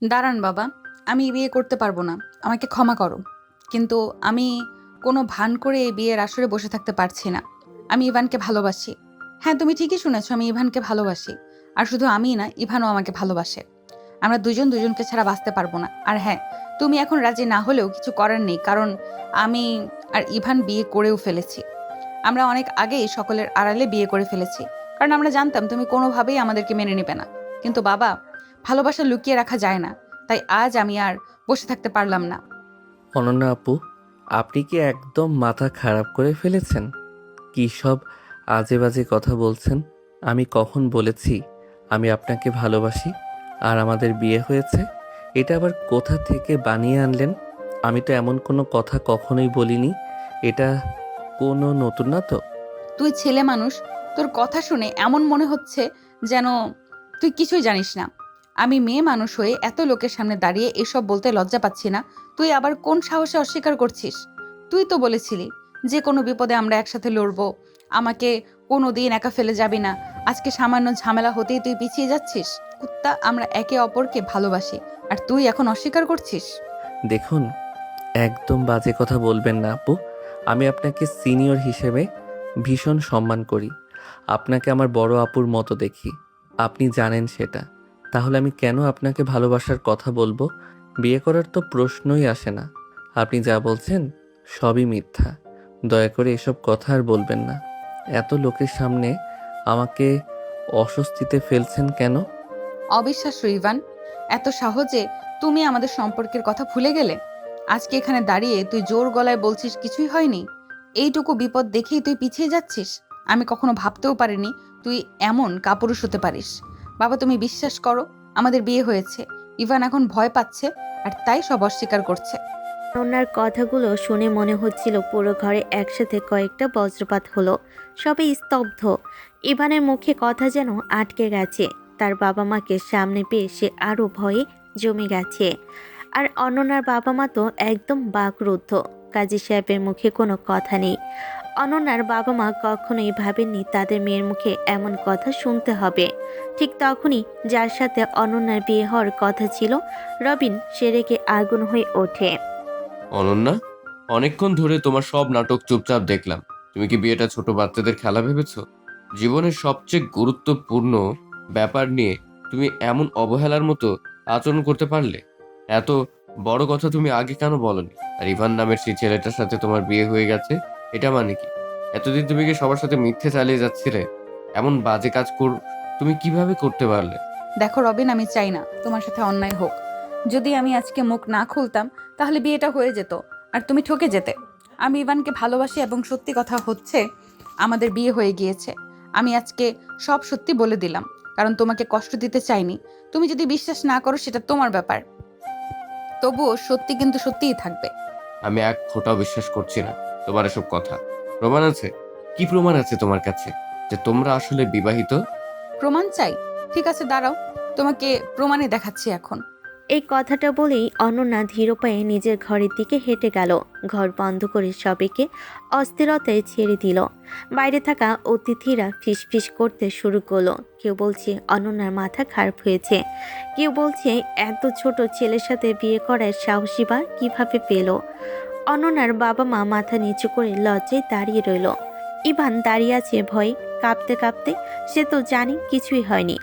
দাঁড়ান বাবা, আমি এই বিয়ে করতে পারবো না। আমাকে ক্ষমা করো। কিন্তু আমি কোনো ভান করে এই বিয়ের আসরে বসে থাকতে পারছি না। আমি ইভানকে ভালোবাসি। হ্যাঁ, তুমি ঠিকই শুনেছো, আমি ইভানকে ভালোবাসি। আর শুধু আমিই না, ইভানও আমাকে ভালোবাসে। আমরা দুজন দুজনকে ছাড়া বাঁচতে পারবো না। আর হ্যাঁ, তুমি এখন রাজি না হলেও কিছু করার নেই, কারণ আমি আর ইভান বিয়ে করেও ফেলেছি। আমরা অনেক আগেই সকলের আড়ালে বিয়ে করে ফেলেছি, কারণ আমরা জানতাম তুমি কোনোভাবেই আমাদেরকে মেনে নেবে না। কিন্তু বাবা, ভালোবাসা লুকিয়ে রাখা যায় না। তাই আজ আমি আর বসে থাকতে পারলাম না। অনন্যা আপু, আপনি কি একদম মাথা খারাপ করে ফেলেছেন? কী সব আজে বাজে কথা বলছেন? আমি কখন বলেছি আমি আপনাকে ভালোবাসি আর আমাদের বিয়ে হয়েছে? এটা আবার কোথা থেকে বানিয়ে আনলেন? আমি তো এমন কোনো কথা কখনোই বলিনি। এটা কোনো নতুন না তো? তুই ছেলে মানুষ, তোর কথা শুনে এমন মনে হচ্ছে যেন তুই কিছুই জানিস না। আমি মেয়ে মানুষ হয়ে এত লোকের সামনে দাঁড়িয়ে এসব বলতে লজ্জা পাচ্ছি না। তুই আবার কোন সাহসে অস্বীকার করছিস? তুই তো বলেছিলি যে কোনো বিপদে আমরা একসাথে লড়বো, আমাকে কোনো দিন একা ফেলে যাবি না। আজকে সামান্য ঝামেলা হতেই তুই পিছিয়ে যাচ্ছিস। কুত্তা, আমরা একে অপরকে ভালোবাসি, আর তুই এখন অস্বীকার করছিস? দেখুন, একদম বাজে কথা বলবেন না আপু। আমি আপনাকে সিনিয়র হিসেবে ভীষণ সম্মান করি। আপনাকে আমার বড় আপুর মতো দেখি। আপনি জানেন সেটা। তাহলে আমি কেন আপনাকে ভালোবাসার কথা বলবো? বিয়ে করার তো প্রশ্নই আসে না। আপনি যা বলছেন সবই মিথ্যা। দয়া করে এসব কথা আর বলবেন না। এত লোকের সামনে আমাকে অস্বস্তিতে ফেলছেন কেন? অবিশ্বাস্য ইভান, এত সহজে তুমি আমাদের সম্পর্কের কথা ভুলে গেলে? আজকে এখানে দাঁড়িয়ে তুই জোর গলায় বলছিস কিছুই হয়নি। এইটুকু বিপদ দেখেই তুই পিছিয়ে যাচ্ছিস। আমি কখনো ভাবতেও পারিনি তুই এমন কাপুরুষ হতে পারিস। বাবা, তুমি বিশ্বাস করো, আমাদের বিয়ে হয়েছে। ইভান এখন ভয় পাচ্ছে, আর তাই সব অস্বীকার করছে। ওনার কথাগুলো শুনে মনে হচ্ছিল পুরো ঘরে একসাথে কয়েকটা বজ্রপাত হলো। সবাই স্তব্ধ। ইভানের মুখে কথা যেন আটকে গেছে। তার বাবা মাকে সামনে পেয়ে সে আরও ভয়ে জমে গেছে। আর অনন্যার বাবা মা তো একদম বাকরুদ্ধ। কাজী সাহেবের মুখে কোনো কথা নেই। অনন্যার বাবা মা কখনোই ভাবেননি তাদের মেয়ের মুখে এমন কথা শুনতে হবে। ঠিক তখনই যার সাথে অনন্যার বিয়ে হওয়ার কথা ছিল, রবিন, সে রেগে আগুন হয়ে ওঠে। অনন্যা, অনেকক্ষণ ধরে তোমার সব নাটক চুপচাপ দেখলাম। তুমি কি বিয়েটা ছোট বাচ্চাদের খেলা ভেবেছো? জীবনের সবচেয়ে গুরুত্বপূর্ণ ব্যাপার নিয়ে তুমি এমন অবহেলার মতো আচরণ করতে পারলে? এত বড় কথা তুমি আগে কেন বলনি? আর ইভান নামের সেই ছেলেটার সাথে তোমার বিয়ে হয়ে গেছে, এটা মানে কি? এতদিন তুমি কি সবার সাথে মিথ্যে চালিয়ে যাচ্ছিলে? এমন বাজে কাজ তুমি কিভাবে করতে পারলে? দেখো রবিন, আমি চাই না তোমার সাথে অন্যায় হোক। যদি আমি আজকে মুখ না খুলতাম, তাহলে বিয়েটা হয়ে যেত, আর তুমি ঠকে যেতে। আমি ইভানকে ভালোবাসি, এবং সত্যি কথা হচ্ছে আমাদের বিয়ে হয়ে গিয়েছে। আমি আজকে সব সত্যি বলে দিলাম, কারণ তোমাকে কষ্ট দিতে চাইনি। তুমি যদি বিশ্বাস না করো, সেটা তোমার ব্যাপার। তবুও সত্যি কিন্তু সত্যিই থাকবে। আমি এক ফোঁটাও বিশ্বাস করছি না তোমার এসব কথা। প্রমাণ আছে? কি প্রমাণ আছে তোমার কাছে যে তোমরা আসলে বিবাহিত? প্রমাণ চাই? ঠিক আছে, দাঁড়াও, তোমাকে প্রমাণে দেখাচ্ছি এখন। এই কথাটা বলেই অনন্যা ধীর পায়ে নিজের ঘরের দিকে হেঁটে গেল। ঘর বন্ধ করে সবাইকে অস্থিরতায় ছেড়ে দিল। বাইরে থাকা অতিথিরা ফিসফিস করতে শুরু করলো। কেউ বলছে অনন্যার মাথা খারাপ হয়েছে, কেউ বলছে এত ছোট ছেলের সাথে বিয়ে করার সাহসী বা কিভাবে পেল। অনন্যার বাবা মা মাথা নিচু করে লজ্জায় দাঁড়িয়ে রইল। ইভান দাঁড়িয়ে আছে ভয়ে কাঁপতে কাঁপতে। সে তো জানি কিছুই হয়নি।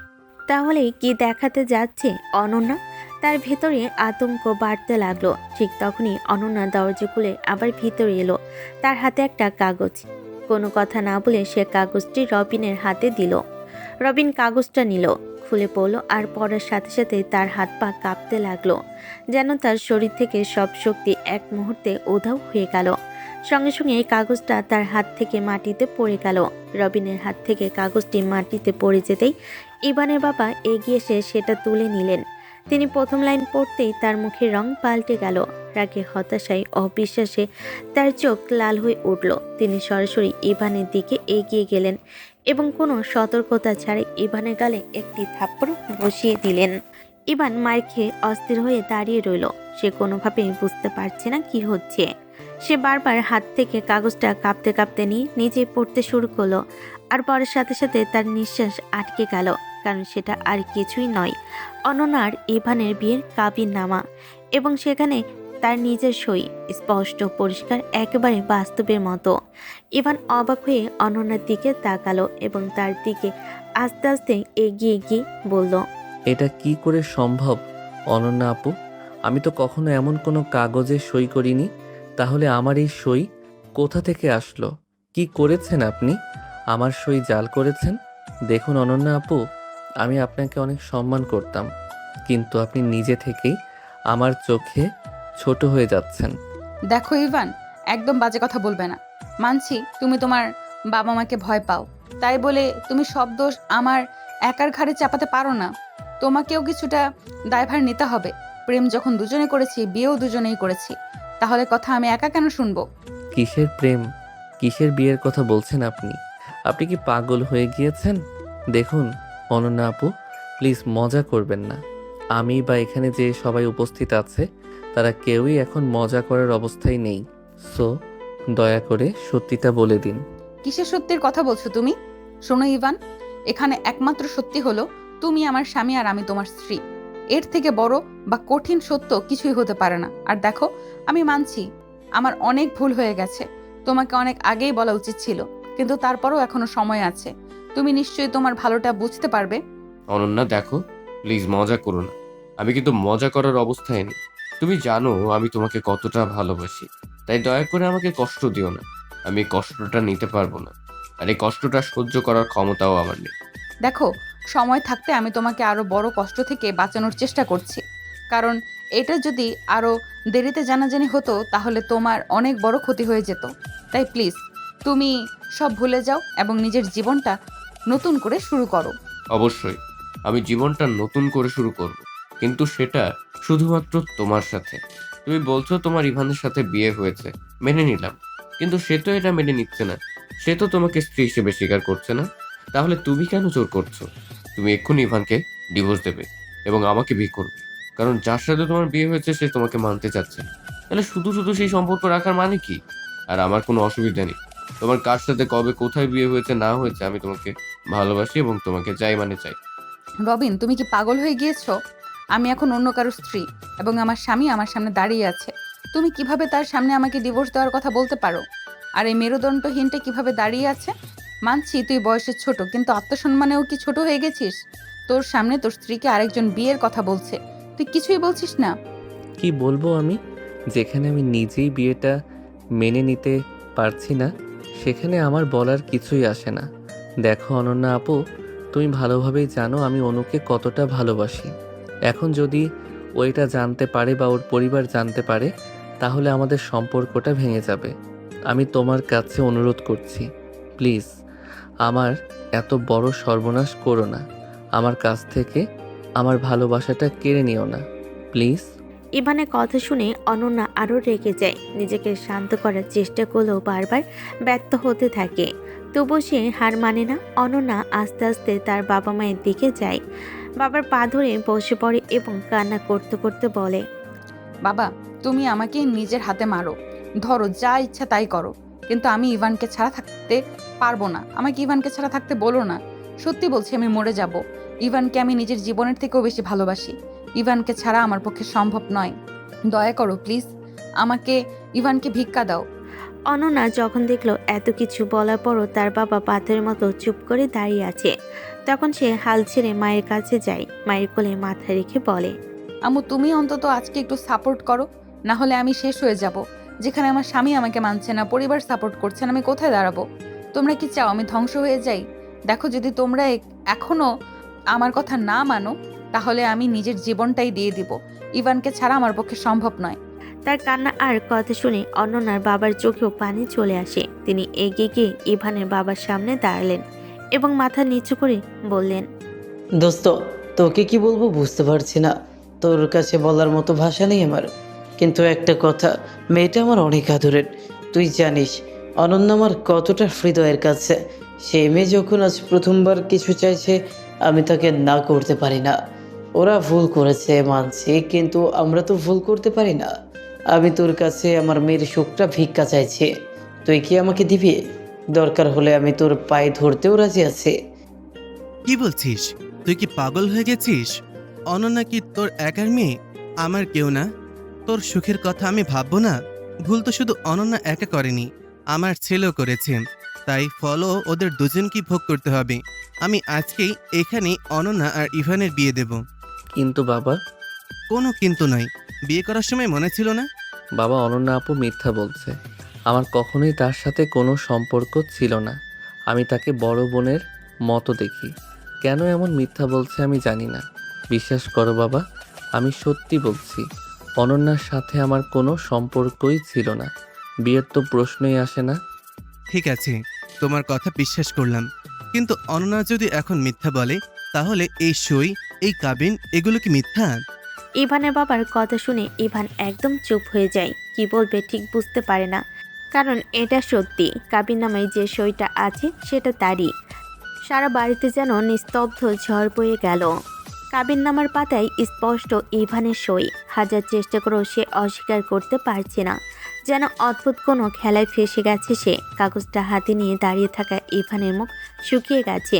তাহলে কি দেখাতে যাচ্ছে অনন্যা? তার ভেতরে আতঙ্ক বাড়তে লাগলো। ঠিক তখনই অনন্যা দরজা খুলে আবার ভিতরে এলো। তার হাতে একটা কাগজ। কোনো কথা না বলে সে কাগজটি রবিনের হাতে দিল। রবিন কাগজটা নিল, খুলে পড়ল, আর পড়ার সাথে সাথে তার হাত পা কাঁপতে লাগলো। যেন তার শরীর থেকে সব শক্তি এক মুহূর্তে উধাও হয়ে গেল। সঙ্গে সঙ্গে এই কাগজটা তার হাত থেকে মাটিতে পড়ে গেল। রবিনের হাত থেকে কাগজটি মাটিতে পড়ে যেতেই ইভানের বাবা এগিয়ে এসে সেটা তুলে নিলেন। তিনি প্রথম লাইন পড়তেই তার মুখের রং পাল্টে গেল। রাগে, হতাশায়, অবিশ্বাসে তার চোখ লাল হয়ে উঠল। তিনি সরাসরি ইভানের দিকে এগিয়ে গেলেন এবং কোনো সতর্কতা ছাড়াই ইভানের গালে একটি থাপ্পড় বসিয়ে দিলেন। ইভান মার খেয়ে অস্থির হয়ে দাঁড়িয়ে রইল। সে কোনোভাবেই বুঝতে পারছে না কি হচ্ছে। সে বারবার হাত থেকে কাগজটা কাঁপতে কাঁপতে নিয়ে নিজেই পড়তে শুরু করলো। আর পরের সাথে সাথে তার নিঃশ্বাস আটকে গেল। কারণ সেটা আর কিছুই নয়, অনন্যার ইভানের বিয়ের কাবিননামা, এবং সেখানে তার নিজের সই, স্পষ্ট পরিষ্কার, একেবারে বাস্তবের মতো। ইভান অবাক হয়ে অনন্যার দিকে তাকালো এবং তার দিকে আস্তে আস্তে এগিয়ে গিয়ে বলল, এটা কি করে সম্ভব অনন্যা আপু? আমি তো কখনো এমন কোনো কাগজে সই করিনি। তাহলে আমার এই সই কোথা থেকে আসলো? কি করেছেন আপনি? আমার সই জাল করেছেন? দেখুন অনন্যা আপু, আমি আপনাকে অনেক সম্মান করতাম, কিন্তু আপনি নিজে থেকেই আমার চোখে ছোট হয়ে যাচ্ছেন। দেখো ইভান, একদম বাজে কথা বলবে না। মানছি তুমি তোমার বাবা মাকে ভয় পাও, তাই বলে তুমি সব দোষ আমার একার ঘাড়ে চাপাতে পারো না। তোমাকেও কিছুটা দায়ভার নিতে হবে। প্রেম যখন দুজনে করেছি, বিয়েও দুজনেই করেছি, তাহলে কথা আমি একা কেন শুনবো? কিসের প্রেম, কিসের বিয়ের কথা বলছেন আপনি? আপনি কি পাগল হয়ে গিয়েছেন? দেখুন অনন্যা আপু, প্লিজ মজা করবেন না। আমি বা এখানে যে সবাই উপস্থিত আছে তারা কেউই এখন মজা করার অবস্থায় নেই। সো দয়া করে সত্যিটা বলে দিন। কিসের সত্যির কথা বলছো তুমি? শোনো ইভান, এখানে একমাত্র সত্যি হলো তুমি আমার স্বামী আর আমি তোমার স্ত্রী। এর থেকে বড় বা কঠিন সত্য কিছুই হতে পারে না। আর দেখো, আমি মানছি আমার অনেক ভুল হয়ে গেছে, তোমাকে অনেক আগেই বলা উচিত ছিল, কিন্তু তারপরও এখনো সময় আছে। তুমি নিশ্চয়ই তোমার ভালোটা বুঝতে পারবে। অনন্যা দেখো, প্লিজ মজা করো না। আমি কিন্তু মজা করার অবস্থায় নেই। তুমি জানো আমি তোমাকে কতটা ভালোবাসি, তাই দয়া করে আমাকে কষ্ট দিও না। আমি এই কষ্টটা নিতে পারবো না, আর এই কষ্টটা সহ্য করার ক্ষমতাও আমার নেই। দেখো, সময় থাকতে আমি তোমাকে আরো বড় কষ্ট থেকে বাঁচানোর চেষ্টা করছি, কারণ এটা যদি আরো দেরিতে জানাজানি হতো তাহলে তোমার অনেক বড় ক্ষতি হয়ে যেত। তাই প্লিজ তুমি সব ভুলে যাও এবং নিজের জীবনটা নতুন করে শুরু করো। অবশ্যই আমি জীবনটা নতুন করে শুরু করব, কিন্তু সেটা শুধুমাত্র তোমার সাথে। তুমি বলছো তোমার ইভানের সাথে বিয়ে হয়েছে, মেনে নিলাম, কিন্তু সে তো এটা মেনে নিচ্ছে না। সে তো তোমাকে স্ত্রী হিসেবে স্বীকার করছে না। তাহলে তুমি কেন জোর করছো? তুমি এক্ষুনি ইভানকে ডিভোর্স দেবে এবং আমাকে বিয়ে করবে, কারণ যার সাথে তোমার বিয়ে হয়েছে সে তোমাকে মানতে চাচ্ছে না। তাহলে শুধু শুধু সেই সম্পর্ক রাখার মানে কি? আর আমার কোনো অসুবিধা নেই, তোমার কার সাথে কবে কোথায় বিয়ে হয়েছে না হয়েছে, আমি তোমাকে ভালোবাসি এবং তোমাকে চাই মানে চাই। রবিন, তুমি কি পাগল হয়ে গিয়েছো? আমি এখন অন্য কারো স্ত্রী এবং আমার স্বামী আমার সামনে দাঁড়িয়ে আছে। তুমি কিভাবে তার সামনে আমাকে ডিভোর্স দেওয়ার কথা বলতে পারো? আর এই মেরুদণ্ডহীনটা কিভাবে দাঁড়িয়ে আছে? মানছি তুই বয়সে ছোট, কিন্তু আত্মসম্মানেও কি ছোট হয়ে গেছিস? তোর সামনে তোর স্ত্রীকে আরেকজন বিয়ের কথা বলছে, তুই কিছুই বলছিস না। কি বলবো আমি? যেখানে আমি নিজেই বিয়েটা মেনে নিতে পারছি না, সেখানে আমার বলার কিছুই আসে না। দেখো অনন্যা আপু, তুমি ভালোভাবেই জানো আমি অনুকে কতটা ভালোবাসি। এখন যদি ও এটা জানতে পারে বা ওর পরিবার জানতে পারে, তাহলে আমাদের সম্পর্কটা ভেঙে যাবে। আমি তোমার কাছে অনুরোধ করছি, প্লিজ আমার এত বড় সর্বনাশ করো না। আমার কাছ থেকে আমার ভালোবাসাটা কেড়ে নিও না, প্লিজ। ইভানের কথা শুনে অনন্যা আরও রেগে যায়। নিজেকে শান্ত করার চেষ্টা করলেও বারবার ব্যর্থ হতে থাকে। তবু সে হার মানে না। অনন্যা আস্তে আস্তে তার বাবা মায়ের দিকে যায়, বাবার পা ধরে বসে পড়ে এবং কান্না করতে করতে বলে, বাবা, তুমি আমাকে নিজের হাতে মারো, ধরো, যা ইচ্ছা তাই করো, কিন্তু আমি ইভানকে ছাড়া থাকতে পারবো না। আমাকে ইভানকে ছাড়া থাকতে বলো না। সত্যি বলছি, আমি মরে যাব। ইভানকে আমি নিজের জীবনের থেকেও বেশি ভালোবাসি। ইভানকে ছাড়া আমার পক্ষে সম্ভব নয়। দয়া করো প্লিজ, আমাকে ইভানকে ভিক্ষা দাও। অনন্যা যখন দেখলো এত কিছু বলার পরও তার বাবা পাথরের মতো চুপ করে দাঁড়িয়ে আছে, তখন সে হাল ছেড়ে মায়ের কাছে যায়। মায়ের কোলে মাথা রেখে বলে, আম্মু, তুমি অন্তত আজকে একটু সাপোর্ট করো, না হলে আমি শেষ হয়ে যাব। যেখানে আমার স্বামী আমাকে মানছে না, পরিবার সাপোর্ট করছে না, আমি কোথায় দাঁড়াবো? তোমরা কি চাও আমি ধ্বংস হয়ে যাই? দেখো, যদি তোমরা এখনো আমার কথা না মানো, তাহলে আমি নিজের জীবনটাই দিয়ে দিব। ইভানকে ছাড়া আমার পক্ষে সম্ভব নয়। তার কান্না আর কথা শুনে অনন্যার বাবার চোখেও পানি চলে আসে। তিনি এগিয়ে গিয়ে ইভানের বাবার সামনে দাঁড়ালেন এবং মাথা নিচু করে বললেন, দোস্ত, তোকে কি বলবো বুঝতে পারছি না। তোর কাছে বলার মতো ভাষা নেই আমার। কিন্তু একটা কথা, মেয়েটা আমার অনেক আদরের। তুই জানিস অনন্য আমার কতটা হৃদয়ের কাছে। সে মেয়ে যখন আজ প্রথমবার কিছু চাইছে, আমি তাকে না করতে পারি না। ওরা ভুল করেছে মানছি, কিন্তু আমরা তো ভুল করতে পারি না। আমি তোর কাছে আমার মেয়ের সুখটা ভিক্ষা চাইছি, তুই কি আমাকে দিবি? দরকার হলে আমি তোর পায়ে ধরতেও রাজি আছি। কি বলছিস? তুই কি পাগল হয়ে গেছিস? অনন্যা কি তোর একার মেয়ে? আমার কেউ না? তোর সুখের কথা আমি ভাববো না? ভুল তো শুধু অনন্যা একা করেনি, আমার ছেলেও করেছে। তাই ফলও ওদের দুজনকেই ভোগ করতে হবে। আমি আজকেই এখানেই অনন্যা আর ইভানের বিয়ে দেব। কিন্তু বাবা, কোনো কিন্তু নয়। বিয়ে করার সময় মনে ছিল না? বাবা অনন্যা আপু মিথ্যা বলছে। আমার কখনোই তার সাথে কোনো সম্পর্ক ছিল না। আমি তাকে বড় বোনের মতো দেখি। কেন এমন মিথ্যা বলছে আমি জানি না। বিশ্বাস করো বাবা, আমি সত্যি বলছি। অনন্যার সাথে আমার কোনো সম্পর্কই ছিল না। বিয়ের তো প্রশ্নই আসে না। ঠিক আছে, তোমার কথা বিশ্বাস করলাম। কিন্তু অনন্যা যদি এখন মিথ্যা বলে, তাহলে এই সই, এই কাবিন, এগুলো কি মিথ্যা? ইভানের বাবার কথা শুনে ইভান একদম চুপ হয়ে যায়। কি বলবে ঠিক বুঝতে পারে না, কারণ এটা সত্যি। কাবিন নামায় যে সইটা আছে সেটা তারই। সারা বাড়িতে যেন নিস্তব্ধ ঝড় বয়ে গেল। কাবিন নামার পাতায় স্পষ্ট ইভানের সই। হাজার চেষ্টা করেও সে অস্বীকার করতে পারছে না। যেন অদ্ভুত কোনো খেলায় ফেসে গেছে সে। কাগজটা হাতে নিয়ে দাঁড়িয়ে থাকা ইভানের মুখ শুকিয়ে গেছে,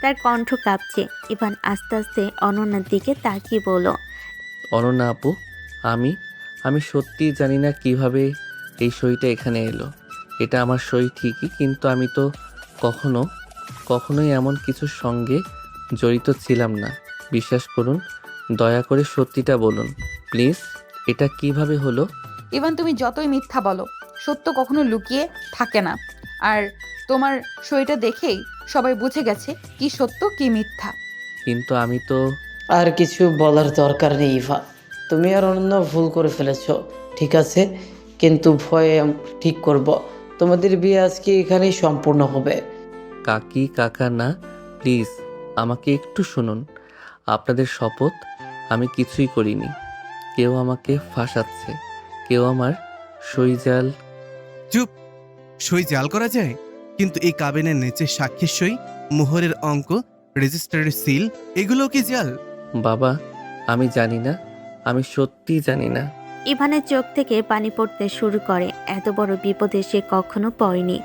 তার কণ্ঠ কাঁপছে। ইভান আস্তে আস্তে অনন্যার দিকে তাকিয়ে বলল, অনন্যা আপু, আমি সত্যিই জানি না কিভাবে এই সইটা এখানে এলো। এটা আমার সই ঠিকই, কিন্তু আমি তো কখনোই এমন কিছুর সঙ্গে জড়িত ছিলাম না। বিশ্বাস করুন, দয়া করে সত্যিটা বলুন প্লিজ। এটা কিভাবে হলো? ইভান, তুমি যতই মিথ্যা বলো, সত্য কখনো লুকিয়ে থাকে না। আর তোমার সইটা দেখেই সবাই বুঝে গেছে কি সত্য কি মিথ্যা। কিন্তু আমি তো আর কিছু বলার দরকার নেই ইভা। তুমি আর অনন্য ভুল করে ফেলেছো, ঠিক আছে? কিন্তু ভয়ে ঠিক করব। তোমাদের বিয়ে আজকে এখানেই সম্পূর্ণ হবে। কাকা না, প্লিজ আমাকে একটু শুনুন। আপনাদের শপথ, আমি কিছুই করিনি। কেউ আমাকে ফাঁসাচ্ছে, কেউ আমার সই জাল। চুপ! সই জাল করা যায়? কিন্তু এই কাবিনের নিচে সাক্ষীর সই, মোহরের অঙ্ক, রেজিস্ট্রারের সিল, এগুলো কি জাল? বাবা, আমি জানি না, আমি সত্যিই জানি না। ইভানের চোখ থেকে পানি পড়তে শুরু করে। এত বড় বিপদে সে কখনো পড়েনি।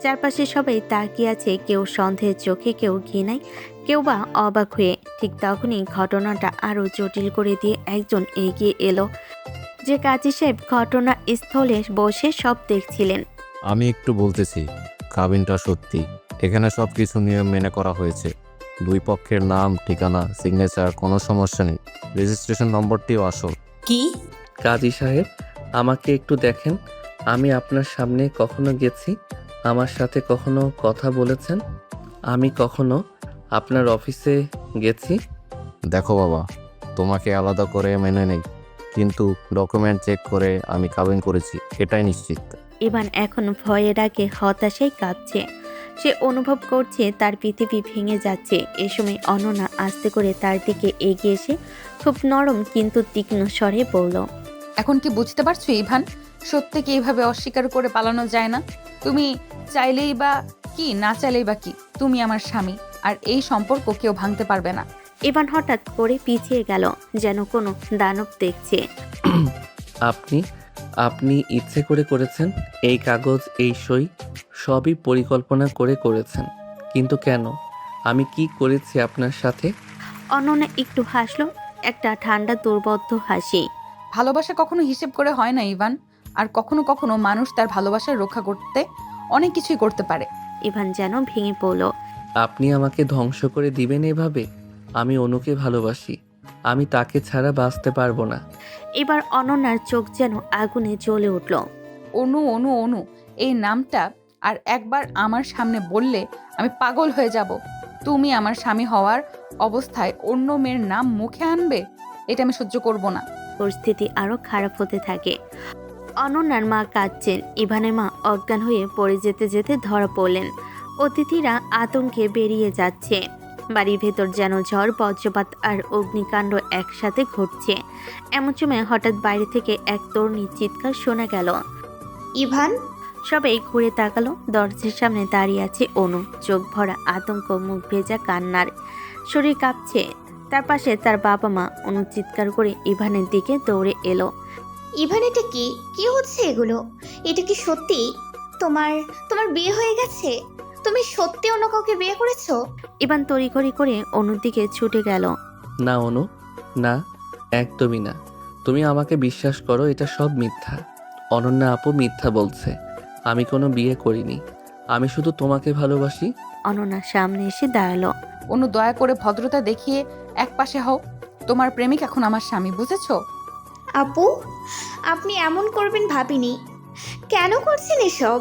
চারপাশে সবাই তাকিয়ে আছে, কেউ সন্দেহের চোখে, কেউ ঘৃণায়, কেউ বা অবাক হয়ে। ঠিক তখনই ঘটনাটা আরও জটিল করে দিয়ে একজন এগিয়ে এলো, যে কাজী সাহেব ঘটনাস্থলে বসে সব দেখছিলেন। আমি একটু বলতেছি, কাবিনটা সত্যি। এখানে সব কিছু নিয়ম মেনে করা হয়েছে। দুই পক্ষের নাম, ঠিকানা, সিগনেচার, কোনো সমস্যা নেই। রেজিস্ট্রেশন নম্বরটিও আসল। কি? কাজী সাহেব, আমাকে একটু দেখেন। আমি আপনার সামনে কখনো গেছি? আমার সাথে কখনো কথা বলেছেন? আমি কখনো আপনার অফিসে গেছি? দেখো বাবা, তোমাকে আলাদা করে মেনে নেই, কিন্তু ডকুমেন্ট চেক করে আমি কাবিন করেছি, এটাই নিশ্চিত। ইভান এখন ভয়ের আগে হতাশায় কাঁপছে। সে অনুভব করছে তার পৃথিবী ভেঙে যাচ্ছে। এ সময় অনন্যা আস্তে করে তার দিকে এগিয়ে এসে খুব নরম কিন্তু তীক্ষ্ণ স্বরে বলল, এখন কি বুঝতে পারছো ইভান, সত্যকে এইভাবে অস্বীকার করে পালানো যায় না। তুমি চাইলেই বা কি, না চাইলেই বা কি, তুমি আমার স্বামী, আর এই সম্পর্ক কেউ ভাঙতে পারবে না। ইভান হঠাৎ করে পিছিয়ে গেল, যেন কোনো দানব দেখছে। আপনি ইচ্ছে করে করেছেন? এই কাগজ, এই সই সবই পরিকল্পনা করে করেছেন। কিন্তু কেন? আমি কি করেছি আপনার সাথে? অনন্যা একটু হাসলো, একটা ঠান্ডা দুর্বোধ্য হাসি। ভালোবাসা কখনো হিসেব করে হয় না ইভান, আর কখনো কখনো মানুষ তার ভালোবাসা রক্ষা করতে অনেক কিছুই করতে পারে। ইভান যেন ভেঙে পড়ল। আপনি আমাকে ধ্বংস করে দিবেন এভাবে? আমি অনুকে ভালোবাসি, আমি তাকে ছাড়া বাঁচতে পারবো না। এবার অনন্যার চোখ যেন আগুনে জ্বলে উঠল। অনু অনু অনু এই নামটা আর একবার আমার সামনে বললে আমি পাগল হয়ে যাব। তুমি আমার স্বামী হওয়ার অবস্থায় অন্য মেয়ের নাম মুখে আনবে, এটা আমি সহ্য করব না। পরিস্থিতি আরো খারাপ হতে থাকে। অনন্যার মা কাঁদছেন। ইভানের মা অজ্ঞান হয়ে পড়ে যেতে যেতে ধরা পড়লেন। অতিথিরা আতঙ্কে বেরিয়ে যাচ্ছে। বাড়ির ভেতর যেন ঝড়, বজ্রপাত আর অগ্নিকাণ্ড একসাথে ঘটছে। এমন সময় হঠাৎ বাইরে থেকে এক তরুণীর চিৎকার শোনা গেল। ইভান? সবাই ঘুরে তাকালো। দরজার সামনে দাঁড়িয়ে আছে অনু, চোখ ভরা আতঙ্ক, মুখ ভেজা কান্নার, শরীর কাঁপছে। তার পাশে তার বাবা মা। অনু চিৎকার করে ইভানের দিকে দৌড়ে এলো। ইভান, এটা কি কি হচ্ছে এগুলো? এটা কি সত্যি তোমার তোমার বিয়ে হয়ে গেছে? তুমি সত্যি অন্য কাউকে বিয়ে করেছো? ইভান তড়িঘড়ি করে অনুর দিকে ছুটে গেল। না অনু, না, একদমই না। তুমি আমাকে বিশ্বাস করো, এটা সব মিথ্যা। অনন্যা আপু মিথ্যা বলছে। আমি কোনো বিয়ে করিনি। আমি শুধু তোমাকে ভালোবাসি। অনন্যা সামনে এসে দাঁড়ালো। অনু, দয়া করে ভদ্রতা দেখিয়ে এক পাশে হও। তোমার প্রেমিক এখন আমার স্বামী, বুঝেছো? আপু, আপনি এমন করবেন ভাবিনি। কেন করছেন এসব?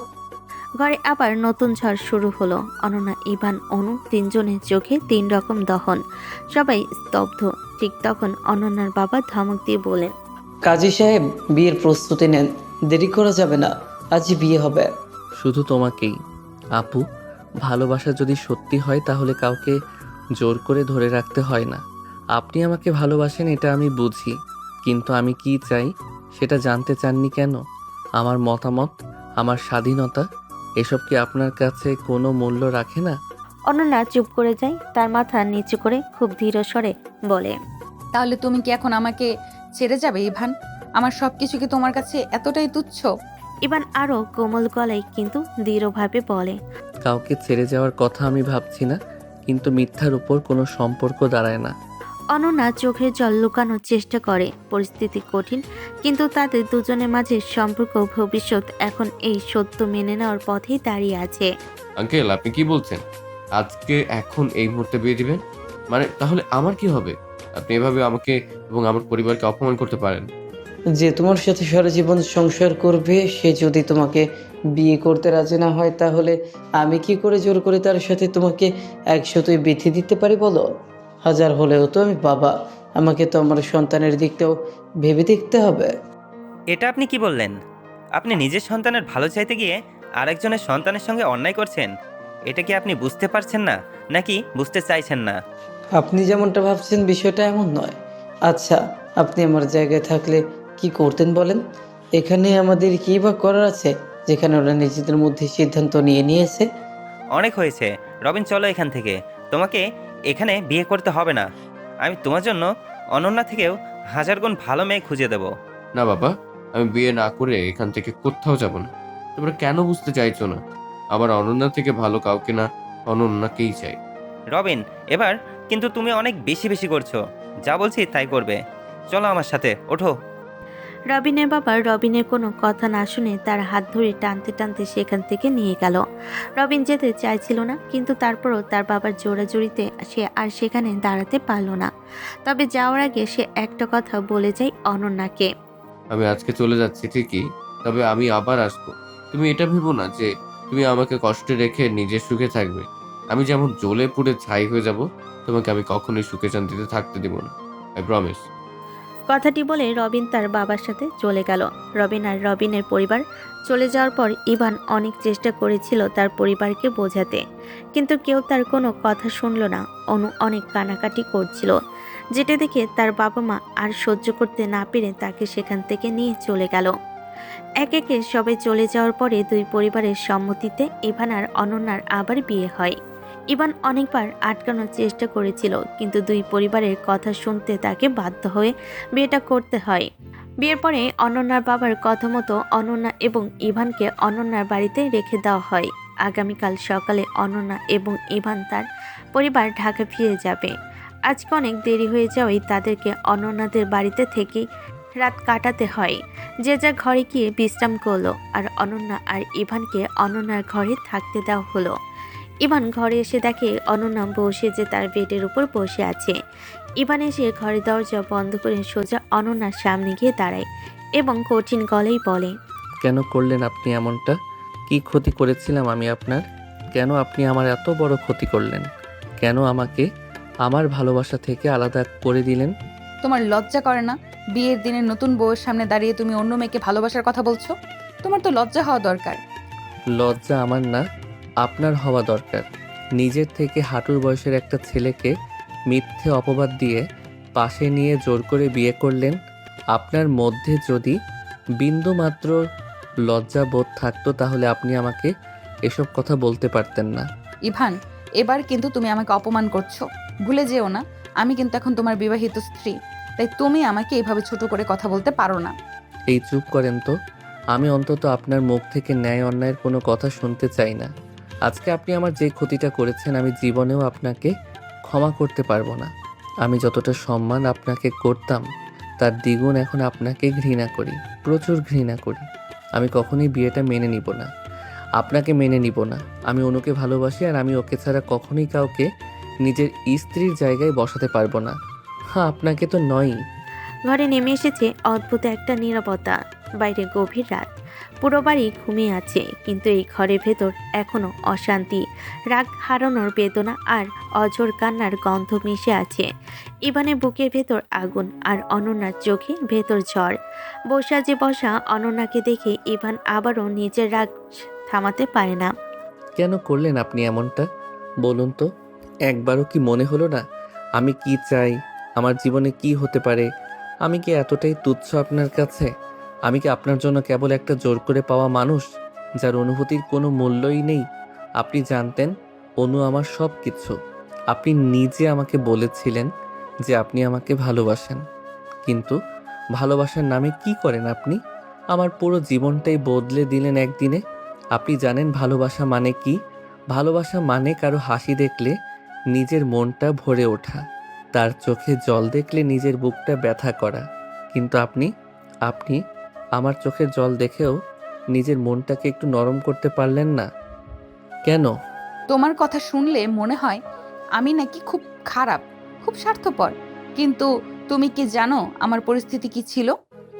ঘরে আবার নতুন ঝড় শুরু হলো। অনন্যা, ইভান, অনু তিনজনের চোখে 3 রকম দহন। সবাই স্তব্ধ। ঠিক তখন অনন্যার বাবা ধমক দিয়ে বলেন, কাজী সাহেব, বিয়ের প্রস্তুতি নেন, দেরি করা যাবে না, আজই বিয়ে হবে। শুধু তোমাকেই। আপু, ভালোবাসা যদি সত্যি হয় তাহলে কাউকে জোর করে ধরে রাখতে হয় না। আপনি আমাকে ভালোবাসেন এটা আমি বুঝি, কিন্তু আমি কি চাই সেটা জানতে চাননি কেন? আমার মতামত, আমার স্বাধীনতা, এসব কি আপনার কাছে কোনো মূল্য রাখে না? অনন্যা চুপ করে যায়। তার মাথা নিচু করে খুব ধীর স্বরে বলে, তাহলে তুমি কি এখন আমাকে ছেড়ে যাবে ইভান? আমার সবকিছু কি তোমার কাছে এতটাই তুচ্ছ? ইভান আরো কোমল গলায় কিন্তু দৃঢ়ভাবে বলে, কাউকে ছেড়ে যাওয়ার কথা আমি ভাবছি না, কিন্তু মিথ্যার উপর কোনো সম্পর্ক দাঁড়ায় না। অনন্যা চোখের জল লুকানোর চেষ্টা করে। পরিস্থিতি কঠিন, কিন্তু তাদের দুজনের মাঝে সম্পর্ক ভবিষ্যৎ এখন এই সত্য মেনে নেওয়ার পথেই দাঁড়িয়ে আছে। আঙ্কেল, আপনি কি বলছেন? আজকে এখন এই মুহূর্তে বিয়ে দিবেন? মানে তাহলে আমার কি হবে? আপনি এভাবে আমাকে এবং আমার পরিবারকে অপমান করতে পারেন? যে তোমার সাথে সারা জীবন সংসার করবে, সে যদি তোমাকে বিয়ে করতে রাজি না হয়, তাহলে আমি কি করে জোর করে তার সাথে তোমাকে একসাথে বেঁধে দিতে পারি বলো? হাজার হলেও তো আমি বাবা, আমাকে তো আমার সন্তানের দিকটাও ভেবে দেখতে হবে। এটা আপনি কি বললেন? আপনি নিজের সন্তানের ভালো চাইতে গিয়ে আরেকজনের সন্তানের সঙ্গে অন্যায় করছেন। এটা কি আপনি বুঝতে পারছেন না, নাকি বুঝতে চাইছেন না? আপনি যেমনটা ভাবছেন বিষয়টা এমন নয়। আচ্ছা, আপনি আমার জায়গায় থাকলে কি করতেন বলেন? এখানে আমাদের কী বা করার আছে, যেখানে ওরা নিজেদের মধ্যে সিদ্ধান্ত নিয়ে নিয়েছে? অনেক হয়েছে। রবিন, চলো এখান থেকে। তোমাকে এখানে বিয়ে করতে হবে না। আমি তোমার জন্য অনন্যা থেকেও 1000 গুণ ভালো মেয়ে খুঁজে দেব। না বাবা, আমি বিয়ে না করে এখান থেকে কোথাও যাব না। তোমরা কেন বুঝতে চাইছো না? আমার অনন্যা থেকে ভালো কাউকে না, অনন্যাকেই চাই। রবিন, এবার কিন্তু তুমি অনেক বেশি বেশি করছো। যা বলছি তাই করবে। চলো আমার সাথে, ওঠো। রবিনের বাবা রবিনের কোনো কথা না শুনে তার হাত ধরে টানতে টানতে সেখান থেকে নিয়ে গেল। রবিন যেতে চাইছিল না, কিন্তু তারপরও তার বাবার জোরাজুরিতে সে আর সেখানে দাঁড়াতে পারল না। তবে যাওয়ার আগে সে একটা কথা বলে যায় অনন্যাকে। আমি আজকে চলে যাচ্ছি ঠিকই, তবে আমি আবার আসবো। তুমি এটা ভেবো না যে তুমি আমাকে কষ্টে রেখে নিজের সুখে থাকবে। আমি যেমন জ্বলে পুড়ে ছাই হয়ে যাব, তোমাকে আমি কখনোই সুখে শান্তিতে থাকতে দিব না। I promise. কথাটি বলে রবিন তার বাবার সাথে চলে গেল। রবিন আর রবিনের পরিবার চলে যাওয়ার পর ইভান অনেক চেষ্টা করেছিল তার পরিবারকে বোঝাতে, কিন্তু কেউ তার কোনো কথা শুনল না। অনু অনেক কানাকাটি করছিল, যেটা দেখে তার বাবা মা আর সহ্য করতে না পেরে তাকে সেখান থেকে নিয়ে চলে গেল। এক একে সবাই চলে যাওয়ার পরে দুই পরিবারের সম্মতিতে ইভান আর অনন্যার আবার বিয়ে হয়। ইভান অনেকবার আটকানোর চেষ্টা করেছিল, কিন্তু দুই পরিবারের কথা শুনতে তাকে বাধ্য হয়ে বিয়েটা করতে হয়। বিয়ের পরে অনন্যার বাবার কথা মতো অনন্যা এবং ইভানকে অনন্যার বাড়িতে রেখে দেওয়া হয়। আগামীকাল সকালে অনন্যা এবং ইভান তার পরিবার ঢাকা ফিরে যাবে। আজকে অনেক দেরি হয়ে যাওয়ায় তাদেরকে অনন্যাদের বাড়িতে থেকে রাত কাটাতে হয়। যে যা ঘরে গিয়ে বিশ্রাম করলো, আর অনন্যা আর ইভানকে অনন্যার ঘরে থাকতে দেওয়া হলো। ইভান ঘরে এসে দেখে অনন্যা বসে যে তার বেডের উপর বসে আছে। ইভান এসে ঘরের দরজা বন্ধ করে সোজা অনন্যার সামনে গিয়ে দাঁড়ায় এবং কঠিন গলেই বলে, কেন করলেন আপনি এমনটা? কি ক্ষতি করেছিলাম আমি আপনার? কেন আপনি আমার এত বড় ক্ষতি করলেন? কেন আমাকে আমার ভালোবাসা থেকে আলাদা করে দিলেন? তোমার লজ্জা করে না? বিয়ের দিনে নতুন বউয়ের সামনে দাঁড়িয়ে তুমি অন্য মেয়েকে ভালোবাসার কথা বলছো? তোমার তো লজ্জা হওয়া দরকার। লজ্জা আমার না, আপনার হওয়া দরকার। নিজের থেকে হাঁটুর বয়সের একটা ছেলেকে মিথ্যে অপবাদ দিয়ে পাশে নিয়ে জোর করে বিয়ে করলেন। আপনার মধ্যে যদি বিন্দু মাত্র লজ্জা বোধ থাকতো তাহলে আপনি আমাকে এসব কথা বলতে পারতেন না। ইভান, এবার কিন্তু তুমি আমাকে অপমান করছো। ভুলে যেও না, আমি কিন্তু এখন তোমার বিবাহিত স্ত্রী। তাই তুমি আমাকে এইভাবে ছোট করে কথা বলতে পারো না। এই চুপ করেন তো। আমি অন্তত আপনার মুখ থেকে ন্যায় অন্যায়ের কোনো কথা শুনতে চাই না। আজকে আপনি আমার যে ক্ষতিটা করেছেন আমি জীবনেও আপনাকে ক্ষমা করতে পারবো না। আমি যতটা সম্মান আপনাকে করতাম তার দ্বিগুণ এখন আপনাকে ঘৃণা করি, প্রচুর ঘৃণা করি। আমি কখনোই বিয়েটা মেনে নিব না, আপনাকে মেনে নিব না। আমি অনুকে ভালোবাসি আর আমি ওকে ছাড়া কখনোই কাউকে নিজের স্ত্রীর জায়গায় বসাতে পারবো না। হ্যাঁ, আপনাকে তো নয়ই। ঘরে নেমে এসেছে অদ্ভুত একটা নীরবতা। বাইরে গভীর রাত, পুরো বাড়ি ঘুমিয়ে আছে, কিন্তু এই ঘরের ভেতর এখনো অশান্তি, রাগ হারানোর বেদনা আর অঝোর কান্নার গন্ধ মিশে আছে। ইভানের বুকের ভেতর আগুন আর অনন্যার চোখে ভেতর ঝড়। বসে বসা অনন্যাকে দেখে ইভান আবারও নিজের রাগ থামাতে পারে না। কেন করলেন আপনি এমনটা বলুন তো? একবারও কি মনে হলো না আমি কি চাই, আমার জীবনে কি হতে পারে? আমি কি এতটাই তুচ্ছ আপনার কাছে? আমি কি আপনার জন্য কেবল একটা জোর করে পাওয়া মানুষ, যার অনুভূতির কোনো মূল্যই নেই? আপনি জানতেন অনু আমার সব কিছু। আপনি নিজে আমাকে বলেছিলেন যে আপনি আমাকে ভালোবাসেন, কিন্তু ভালোবাসার নামে কি করেন আপনি? আমার পুরো জীবনটাই বদলে দিলেন একদিনে। আপনি জানেন ভালোবাসা মানে কি? ভালোবাসা মানে কারো হাসি দেখলে নিজের মনটা ভরে ওঠা, তার চোখে জল দেখলে নিজের বুকটা ব্যথা করা। কিন্তু আপনি আপনি আমার চোখের জল দেখেও নিজের মনটাকে একটু নরম করতে পারলেন না কেন? তোমার কথা শুনলে মনে হয় আমি নাকি খুব খারাপ, খুব স্বার্থপর। কিন্তু তুমি কি জানো আমার পরিস্থিতি কি ছিল?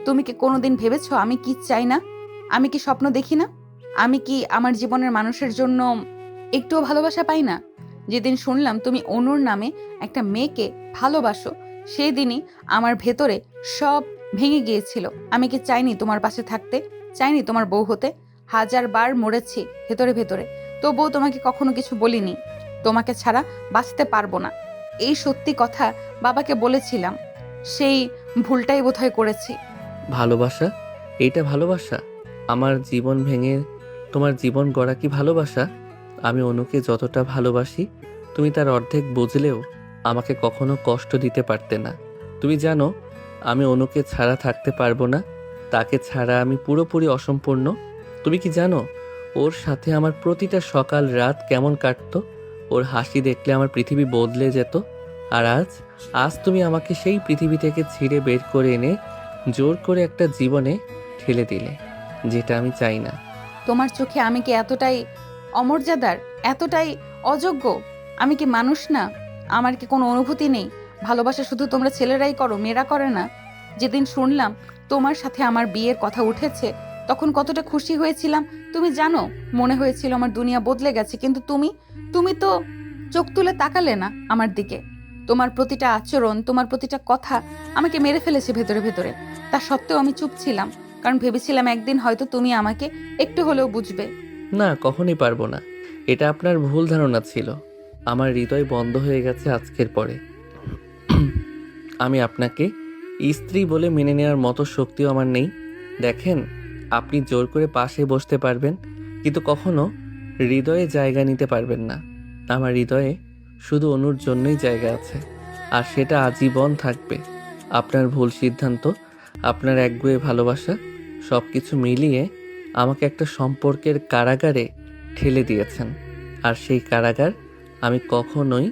তুমি কি কোনোদিন ভেবেছো আমি কি চাই না? আমি কি স্বপ্ন দেখি না? আমি কি আমার জীবনের মানুষের জন্য একটুও ভালোবাসা পাই না? যেদিন শুনলাম তুমি অনুর নামে একটা মেয়েকে ভালোবাসো, সেই দিনই আমার ভেতরে সব ভেঙে গিয়েছিল। আমি কি চাইনি তোমার পাশে থাকতে? চাইনি তোমার বউ হতে? 1000বার মরেছি ভেতরে ভেতরে, তবুও তোমাকে কখনো কিছু বলিনি। তোমাকে ছাড়া বাঁচতে পারবো না, এই সত্যি কথা বাবাকে বলেছিলাম। সেই ভুলটাই বোধহয় করেছি। ভালোবাসা? এইটা ভালোবাসা? আমার জীবন ভেঙে তোমার জীবন গড়া কি ভালোবাসা? আমি অনুকে যতটা ভালোবাসি তুমি তার অর্ধেক বুঝলেও আমাকে কখনো কষ্ট দিতে পারতে না। তুমি জানো আমি অনুকে ছাড়া থাকতে পারবো না, তাকে ছাড়া আমি পুরোপুরি অসম্পূর্ণ। তুমি কি জানো ওর সাথে আমার প্রতিটা সকাল রাত কেমন কাটতো? ওর হাসি দেখলে আমার পৃথিবী বদলে যেত। আর আজ তুমি আমাকে সেই পৃথিবী থেকে ছিঁড়ে বের করে এনে জোর করে একটা জীবনে ঠেলে দিলে, যেটা আমি চাই না। তোমার চোখে আমি কি এতটাই অমর্যাদার, এতটাই অযোগ্য? আমি কি মানুষ না? আমার কি কোনো অনুভূতি নেই? ভালোবাসা শুধু তোমরা ছেলেরাই করো, মেয়েরা করে না? যেদিন শুনলাম তোমার সাথে আমার বিয়ের কথা উঠেছে, তখন কতটা খুশি হয়েছিলাম তুমি জানো। মনে হয়েছিল আমার দুনিয়া বদলে গেছে, কিন্তু তুমি তো চোখ তুলে তাকালে না আমার দিকে। তোমার প্রতিটা আচরণ, তোমার প্রতিটা কথা আমাকে মেরে ফেলেছে ভেতরে ভেতরে। তা সত্ত্বেও আমি চুপ ছিলাম, কারণ ভেবেছিলাম একদিন হয়তো তুমি আমাকে একটু হলেও বুঝবে। না, কখনই পারবো না। এটা আপনার ভুল ধারণা ছিল। আমার হৃদয় বন্ধ হয়ে গেছে আজকের পরে। আমি আপনাকে স্ত্রী বলে মেনে নেওয়ার মতো শক্তিও আমার নেই। দেখেন, আপনি জোর করে পাশে বসতে পারবেন, কিন্তু কখনো হৃদয়ে জায়গা নিতে পারবেন না। আমার হৃদয়ে শুধু অনুর জন্যই জায়গা আছে, আর সেটা আজীবন থাকবে। আপনার ভুল সিদ্ধান্ত, আপনার একগুঁয়ে ভালোবাসা, সব কিছু মিলিয়ে আমাকে একটা সম্পর্কের কারাগারে ঠেলে দিয়েছেন, আর সেই কারাগার আমি কখনোই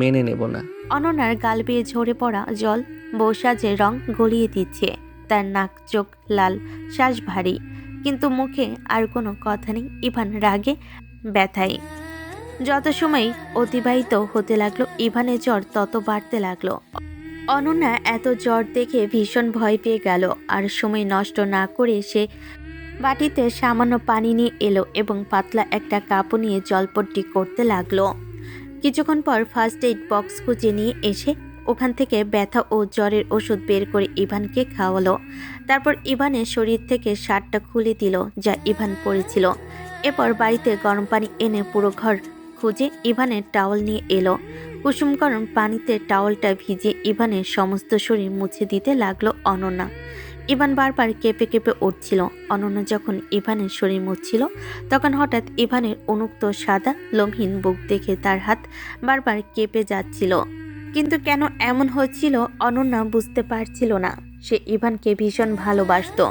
মেনে নেব না। অনন্যার গাল বেয়ে ঝরে পড়া জল বৈশাজে রং গলিয়ে দিচ্ছে। তার নাক চোখ লাল, শ্বাস ভারী, কিন্তু মুখে আর কোনো কথা নেই। ইভান রাগে ব্যথায় যত সময় অতিবাহিত হতে লাগলো, ইভানের জ্বর তত বাড়তে লাগলো। অনন্যা এত জ্বর দেখে ভীষণ ভয় পেয়ে গেল, আর সময় নষ্ট না করে সে বাটিতে সামান্য পানি নিয়ে এলো এবং পাতলা একটা কাপড় নিয়ে জলপট্টি করতে লাগলো। কিছুক্ষণ পর ফার্স্ট এইড বক্স খুঁজে নিয়ে এসে ওখান থেকে ব্যথা ও জ্বরের ওষুধ বের করে ইভানকে খাওয়ালো। তারপর ইভানের শরীর থেকে শার্টটা খুলে দিল যা ইভান পরেছিল। এরপর বাড়িতে গরম পানি এনে পুরো ঘর খুঁজে ইভানের টাওয়াল নিয়ে এলো। কুসুম গরম পানিতে টাওয়ালটা ভিজিয়ে ইভানের সমস্ত শরীর মুছে দিতে লাগলো অনন্যা। ইভান বারবার কেঁপে কেঁপে উঠছিল। অনন্যা যখন ইভানের শরীর মুছছিল, তখন হঠাৎ ইভানের উন্মুক্ত সাদা লোমহীন বুক দেখে তার হাত বারবার কেঁপে যাচ্ছিল। কিন্তু কেন এমন হচ্ছিল অনন্যা বুঝতে পারছিল না। সে ইভানকে ভীষণ ভালোবাসতো,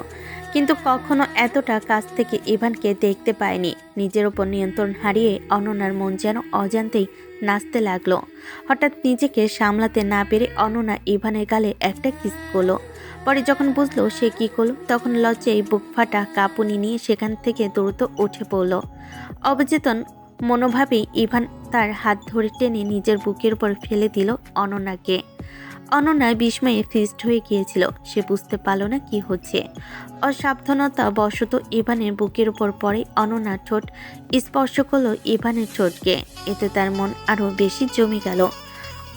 কিন্তু কখনো এতটা কাছ থেকে ইভানকে দেখতে পায়নি। নিজের ওপর নিয়ন্ত্রণ হারিয়ে অনন্যার মন যেন অজান্তেই নাচতে লাগলো। হঠাৎ নিজেকে সামলাতে না পেরে অনন্যা ইভানের গালে একটা কিস করলো। পরে যখন বুঝলো সে কি করলো, তখন লজ্জায় বুক ফাটা কাঁপুনি নিয়ে সেখান থেকে দ্রুত উঠে পড়ল। অবচেতন মনোভাবেই ইভান তার হাত ধরে টেনে নিজের বুকের উপর ফেলে দিল অনন্যাকে। অনন্যা বিস্ময়ে ফিস্ট হয়ে গিয়েছিল। সে বুঝতে পারল না কি হচ্ছে। অসাবধানতা বশত ইভানের বুকের উপর পড়ে অনন্যার ঠোঁট স্পর্শ করলো ইভানের ঠোঁটকে। এতে তার মন আরো বেশি জমে গেল।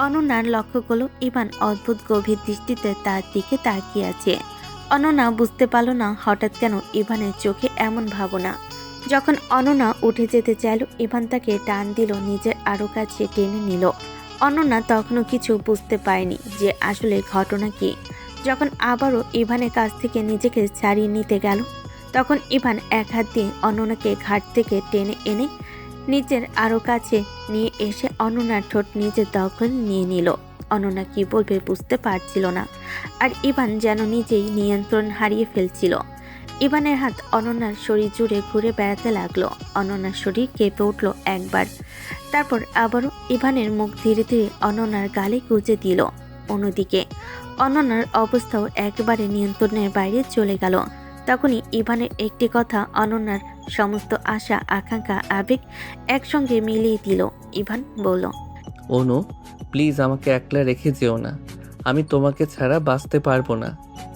অনন্যার লক্ষ্য করলো ইভান অদ্ভুত গভীর দৃষ্টিতে তার দিকে তাকিয়ে আছে। অনন্যা বুঝতে পারল না হঠাৎ কেন ইভানের চোখে এমন ভাবনা। যখন অনন্যা উঠে যেতে চাইল, ইভান তাকে টান দিল, নিজের আরো কাছে টেনে নিল। অনন্যা তখনও কিছু বুঝতে পারেনি যে আসলে ঘটনা কি। যখন আবারও ইভানের কাছ থেকে নিজেকে ছাড়িয়ে নিতে গেল, তখন ইভান এক হাত দিয়ে অনন্যাকে ঘাট থেকে টেনে এনে নিজের আরো কাছে নিয়ে এসে অনন্যার ঠোঁট নিজের দখল নিয়ে নিল। অনন্যা কি বলবে বুঝতে পারছিল না, আর ইভান যেন নিজেই নিয়ন্ত্রণ হারিয়ে ফেলছিল। ইভানের হাত অনন্যার শরীর জুড়ে ঘুরে বেড়াতে লাগলো। অনন্যার শরীর কেঁপে উঠল একবার, তারপর আবারও ইভানের মুখ ধীরে ধীরে অনন্যার গালে গুজে দিল। অন্যদিকে অনন্যার অবস্থাও একেবারে নিয়ন্ত্রণের বাইরে চলে গেল। তখনই ইভানের একটি কথা অনন্যার সমস্ত আশা আকাঙ্ক্ষা আবেগ একসঙ্গে মিলিয়ে দিল। ইভান বলল, অনু, প্লিজ আমাকে একলা রেখে যেও না। আমি তোমাকে ছাড়া বাঁচতে পারবো না।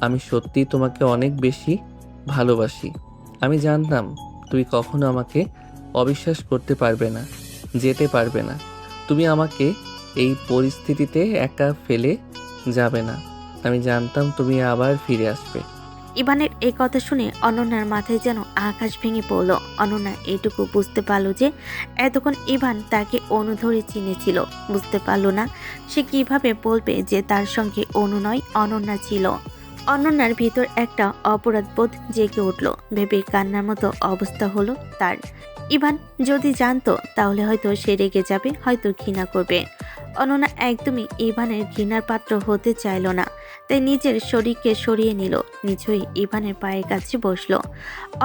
আমি সত্যিই তোমাকে অনেক বেশি ভালোবাসি। আমি জানতাম তুই কখনো আমাকে অবিশ্বাস করতে পারবে না, যেতে পারবে না। তুমি আমাকে এই পরিস্থিতিতে একা ফেলে যাবে না। আমি জানতাম তুমি আবার ফিরে আসবে। ইভানের এই কথা শুনে অনন্যার মাথায় যেন আকাশ ভেঙে পড়ল। অনন্যা এইটুকু বুঝতে পারল যে এতক্ষণ ইভান তাকে অনু ধরে চিনেছিল। বুঝতে পারল না সে কিভাবে বলবে যে তার সঙ্গে অনু নয় অনন্যা ছিল। অনন্যার ভিতর একটা অপরাধবোধ জেগে উঠল। ভেবে কান্নার মতো অবস্থা হলো তার। ইভান যদি জানতো তাহলে হয়তো সে রেগে যাবে, হয়তো ঘৃণা করবে। অনন্যা একদমই ইভানের ঘৃণার পাত্র হতে চাইল না, তাই নিজের শরীরকে সরিয়ে নিল। নিজেই ইভানের পায়ের কাছে বসলো।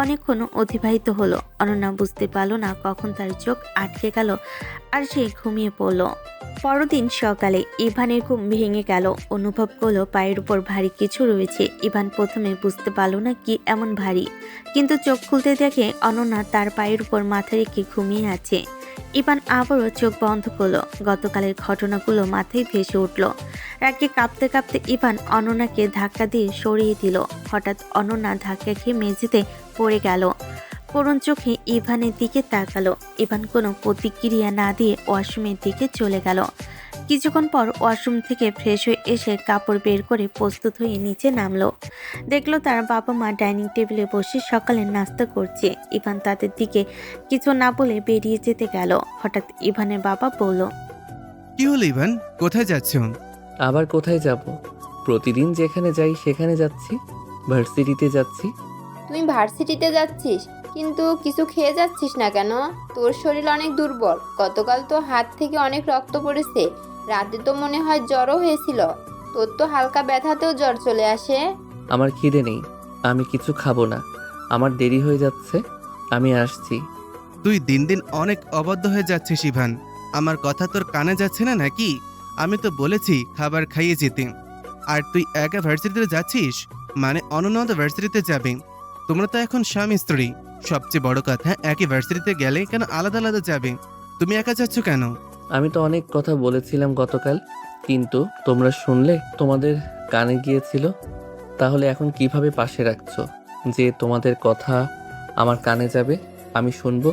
অনেকক্ষণ অতিবাহিত হলো। অনন্যা বুঝতে পারল না কখন তার চোখ আটকে গেল আর সে ঘুমিয়ে পড়ল। পরদিন সকালে ইভানের ঘুম ভেঙে গেল। অনুভব করলো পায়ের উপর ভারী কিছু রয়েছে। ইভান প্রথমে বুঝতে পারল না কি এমন ভারী, কিন্তু চোখ খুলতে দেখে অনন্যা তার পায়ের উপর মাথা রেখে ঘুমিয়ে আছে। ইভান আবারও চোখ বন্ধ করলো। গতকালের ঘটনাগুলো মাথায় ভেসে উঠল। রাগে কাঁপতে কাঁপতে ইভান অনন্যাকে ধাক্কা দিয়ে সরিয়ে দিল। হঠাৎ অনন্যা ধাক্কা খেয়ে মেঝেতে পড়ে গেল। করুণ চোখে ইভানের দিকে তাকালো। ইভান কোনো প্রতিক্রিয়া না দিয়ে ওয়াশরুমের দিকে চলে গেল। কিছুক্ষণ পর ওয়াশরুম থেকে ফ্রেশ হয়ে এসে কাপড় বের করে প্রস্তুত হয়ে নিচে নামলো। দেখলো তার বাবা মা ডাইনিং টেবিলে বসে সকালের নাস্তা করছে। ইভান তাদের দিকে কিছু না বলে বেরিয়ে যেতে গেল। হঠাৎ ইভানের বাবা বলল, কি হলো ইভান, কোথায় যাচ্ছ? আবার কোথায় যাব? প্রতিদিন যেখানে যাই সেখানে যাচ্ছি। ভার্সিটিতে যাচ্ছি। তুই ভার্সিটিতে যাচ্ছিস, কিন্তু কিছু খেয়ে যাচ্ছিস না কেন? তোর শরীর অনেক দুর্বল। গতকাল তো হাত থেকে অনেক রক্ত পড়েছে। রাতে তো মনে হয় জ্বরও হয়েছিল। তোর তো হালকা ব্যথাতেও জ্বর চলে আসে। আমার খিদে নেই, আমি কিছু খাবো না। আমার দেরি হয়ে যাচ্ছে, আমি আসছি। তুই দিন দিন অনেক অবাধ্য হয়ে যাচ্ছিস ইভান। আমার কথা তোর কানে যাচ্ছে না নাকি? আমি তো বলেছি খাবার খাইয়ে যেতে। আর তুই একা ভার্সিটিতে যাচ্ছিস, মানে অনন্যা তো ভার্সিটিতে যাবে। তোমরা তো এখন স্বামী স্ত্রী। সবচেয়ে বড় কথা, একই ভার্সিটিতে গেলে কেন আলাদা আলাদা যাবে? তুমি একা যাচ্ছ কেন? আমি তো অনেক কথা বলেছিলাম গতকাল, কিন্তু তোমরা শুনলে? তোমাদের কানে গিয়েছিল। তাহলে এখন কিভাবে পাশে রাখছো যে তোমাদের কথা আমার কানে যাবে, আমি শুনবো?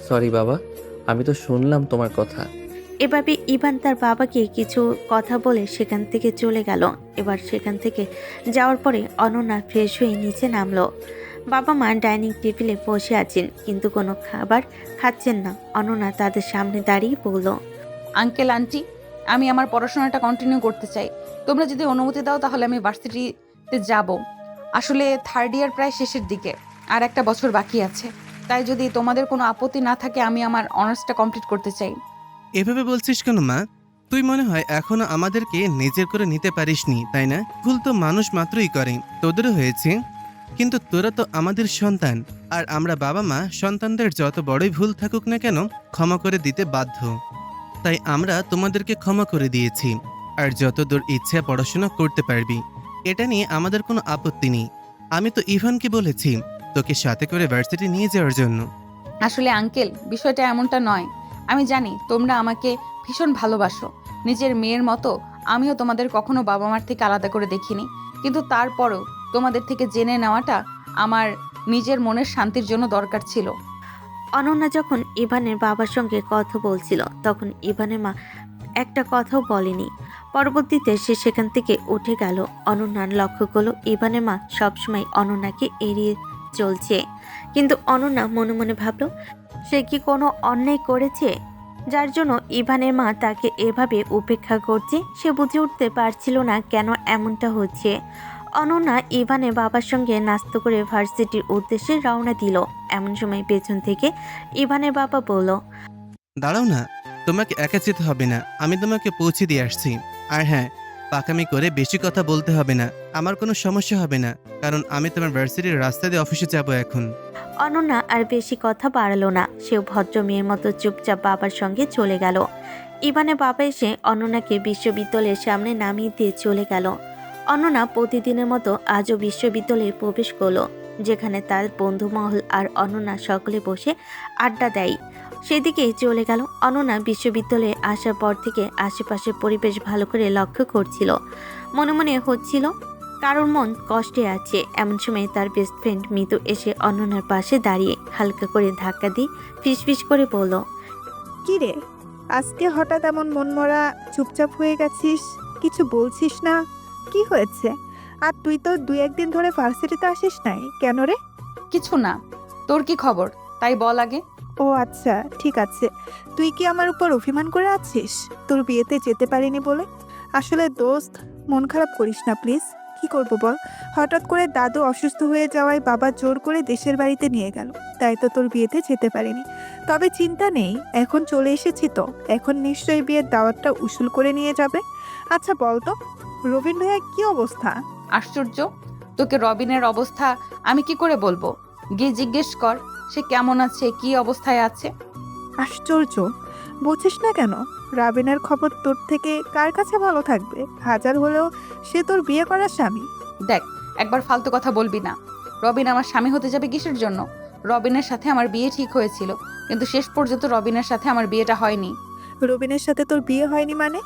সরি বাবা, আমি তো শুনলাম তোমার কথা। এভাবে ইভান তার বাবাকে কিছু কথা বলে সেখান থেকে চলে গেল। এবার সেখান থেকে যাওয়ার পরে অনন্যা ফ্রেশ হয়ে নিচে নামলো। বাবা মা ডাইনিং টেবিলে বসে আছেন, কিন্তু কোনো খাবার খাচ্ছেন না। অনন্যা তাদের সামনে দাঁড়িয়ে বলল, আঙ্কেল আন্টি, আমি আমার পড়াশোনাটা কন্টিনিউ করতে চাই। তোমরা যদি অনুমতি দাও তাহলে আমি ভার্সিটিতে যাব। আসলে থার্ড ইয়ার প্রায় শেষের দিকে, আর একটা বছর বাকি আছে। তাই যদি তোমাদের কোনো আপত্তি না থাকে আমি আমার অনার্সটা কমপ্লিট করতে চাই। এভাবে বলছিস কেন মা? তুই মনে হয় এখনো আমাদেরকে নিজের করে নিতে পারিসনি, তাই না? ভুল তো মানুষ মাত্রই করে, তোদেরও হয়েছে। কিন্তু তোরা তো আমাদের সন্তান, আর আমরা বাবা মা সন্তানদের যত বড়ই ভুল থাকুক না কেন ক্ষমা করে দিতে বাধ্য। তাই আমরা তোমাদেরকে ক্ষমা করে দিয়েছি। আর যত দূর ইচ্ছা পড়াশোনা করতে পারবি, এটা নিয়ে আমাদের কোনো আপত্তি নেই। আমি তো ইভানকে বলেছি তোকে সাথে করে ভার্সিটি নিয়ে যাওয়ার জন্য। আসলে আঙ্কেল, বিষয়টা এমনটা নয়। আমি জানি তোমরা আমাকে ভীষণ ভালোবাসো, নিজের মেয়ের মতো। আমিও তোমাদের কখনো বাবা মার থেকে আলাদা করে দেখিনি, কিন্তু তারপরও তোমাদের থেকে জেনে নেওয়াটা আমার নিজের মনের শান্তির জন্য দরকার ছিল। অনন্যা যখন ইভানের বাবার সঙ্গে কথা বলছিল তখন ইভানের মা একটা কথাও বলেনি। পরবর্তীতে সে সেখান থেকে উঠে গেল। অনন্যার লক্ষ্য করলো ইভানের মা সবসময় অনন্যাকে এড়িয়ে চলছে, কিন্তু অনন্যা মনে মনে ভাবল সে কি কোনো অন্যায় করেছে যার জন্য ইভানের মা তাকে এভাবে উপেক্ষা করছে। সে বুঝে উঠতে পারছিল না কেন এমনটা হচ্ছে। অনন্যা ইভানের বাবার সঙ্গে নাস্তা করে ভার্সিটির উদ্দেশ্যে রওনা দিল। এমন সময় পেছন থেকে ইভানের বাবা বলল, দাঁড়াও না, তোমাকে একা যেতে হবে না, আমি তোমাকে পৌঁছে দিয়ে আসছি। আর হ্যাঁ, পাকামি করে বেশি কথা বলতে হবে না, আমার কোনো সমস্যা হবে না, কারণ আমি তোমার ভার্সিটির রাস্তা দিয়ে অফিসে যাব এখন। অনন্যা আর বেশি কথা বাড়ালো না। সেও ভদ্র মেয়ের মতো চুপচাপ বাবার সঙ্গে চলে গেল। ইভানের বাবা এসে অনন্যাকে বিশ্ববিদ্যালয়ের সামনে নামিয়ে দিয়ে চলে গেল। অনন্যা প্রতিদিনের মতো আজও বিশ্ববিদ্যালয়ে প্রবেশ করলো, যেখানে তার বন্ধু মহল আর অনন্যা সকলে বসে আড্ডা দেয়। সেদিকেই চলে গেল। অনন্যা বিশ্ববিদ্যালয়ে আসার পর থেকে আশেপাশের পরিবেশ ভালো করে লক্ষ্য করছিল। মনে মনে হচ্ছিল কারোর মন কষ্টে আছে। এমন সময় তার বেস্ট ফ্রেন্ড মিতু এসে অনন্যার পাশে দাঁড়িয়ে হালকা করে ধাক্কা দিয়ে ফিসফিস করে বলল, কি রে, আজকে হঠাৎ এমন মনমরা চুপচাপ হয়ে গেছিস, কিছু বলছিস না, কি হয়েছে? আর তুই তো 2-1 দিন ধরে ভার্সিটিতে আসিস নাই কেন রে? কিছু না, তোর কি খবর তাই বল আগে। ও আচ্ছা, ঠিক আছে। তুই কি আমার উপর অভিমান করে আছিস তোর বিয়েতে যেতে পারিনি বলে? আসলে দোস্ত, মন খারাপ করিস না প্লিজ। কি করব বল, হঠাৎ করে দাদু অসুস্থ হয়ে যাওয়ায় বাবা জোর করে দেশের বাড়িতে নিয়ে গেল, তাই তো তোর বিয়েতে যেতে পারিনি। তবে চিন্তা নেই, এখন চলে এসেছি তো, এখন নিশ্চয়ই বিয়ের দাওয়াতটা উসুল করে নিয়ে যাবে। আচ্ছা বল তো, রবিন ভাইয়া কি অবস্থা? আশ্চর্য, তোকে রবিনের অবস্থা আমি কি করে বলবো? গিয়ে জিজ্ঞেস কর সে কেমন আছে, কি অবস্থায় আছে। আশ্চর্য, বুঝিস না কেন? রাবিনের খবর তোর থেকে কার কাছে ভালো থাকবে? হাজার হলেও সে তোর বিয়ে করার স্বামী। দেখ, একবার ফালতু কথা বলবি না। রবিন আমার স্বামী হতে যাবে কিসের জন্য? রবিনের সাথে আমার বিয়ে ঠিক হয়েছিল, কিন্তু শেষ পর্যন্ত রবিনের সাথে আমার বিয়েটা হয়নি। রবিনের সাথে তোর বিয়ে হয়নি মানে?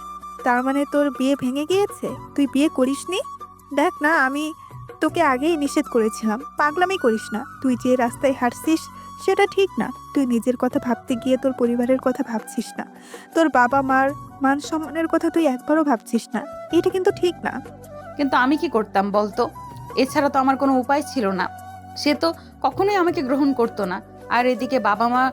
তার মানে তোর বিয়ে ভেঙে গিয়েছে, তুই বিয়ে করিসনি? দেখ না, আমি তোকে আগেই নিষেধ করেছিলাম, পাগলামি করিস না। তুই যে রাস্তায় হাঁটছিস সেটা ঠিক না। তুই নিজের কথা ভাবতে গিয়ে তোর পরিবারের কথা ভাবছিস না, তোর বাবা মার মান সম্মানের কথা তুই একবারও ভাবছিস না। এটা কিন্তু ঠিক না। কিন্তু আমি কি করতাম বলতো? এছাড়া তো আমার কোনো উপায় ছিল না। সে তো কখনোই আমাকে গ্রহণ করতো না, আর এদিকে বাবা মা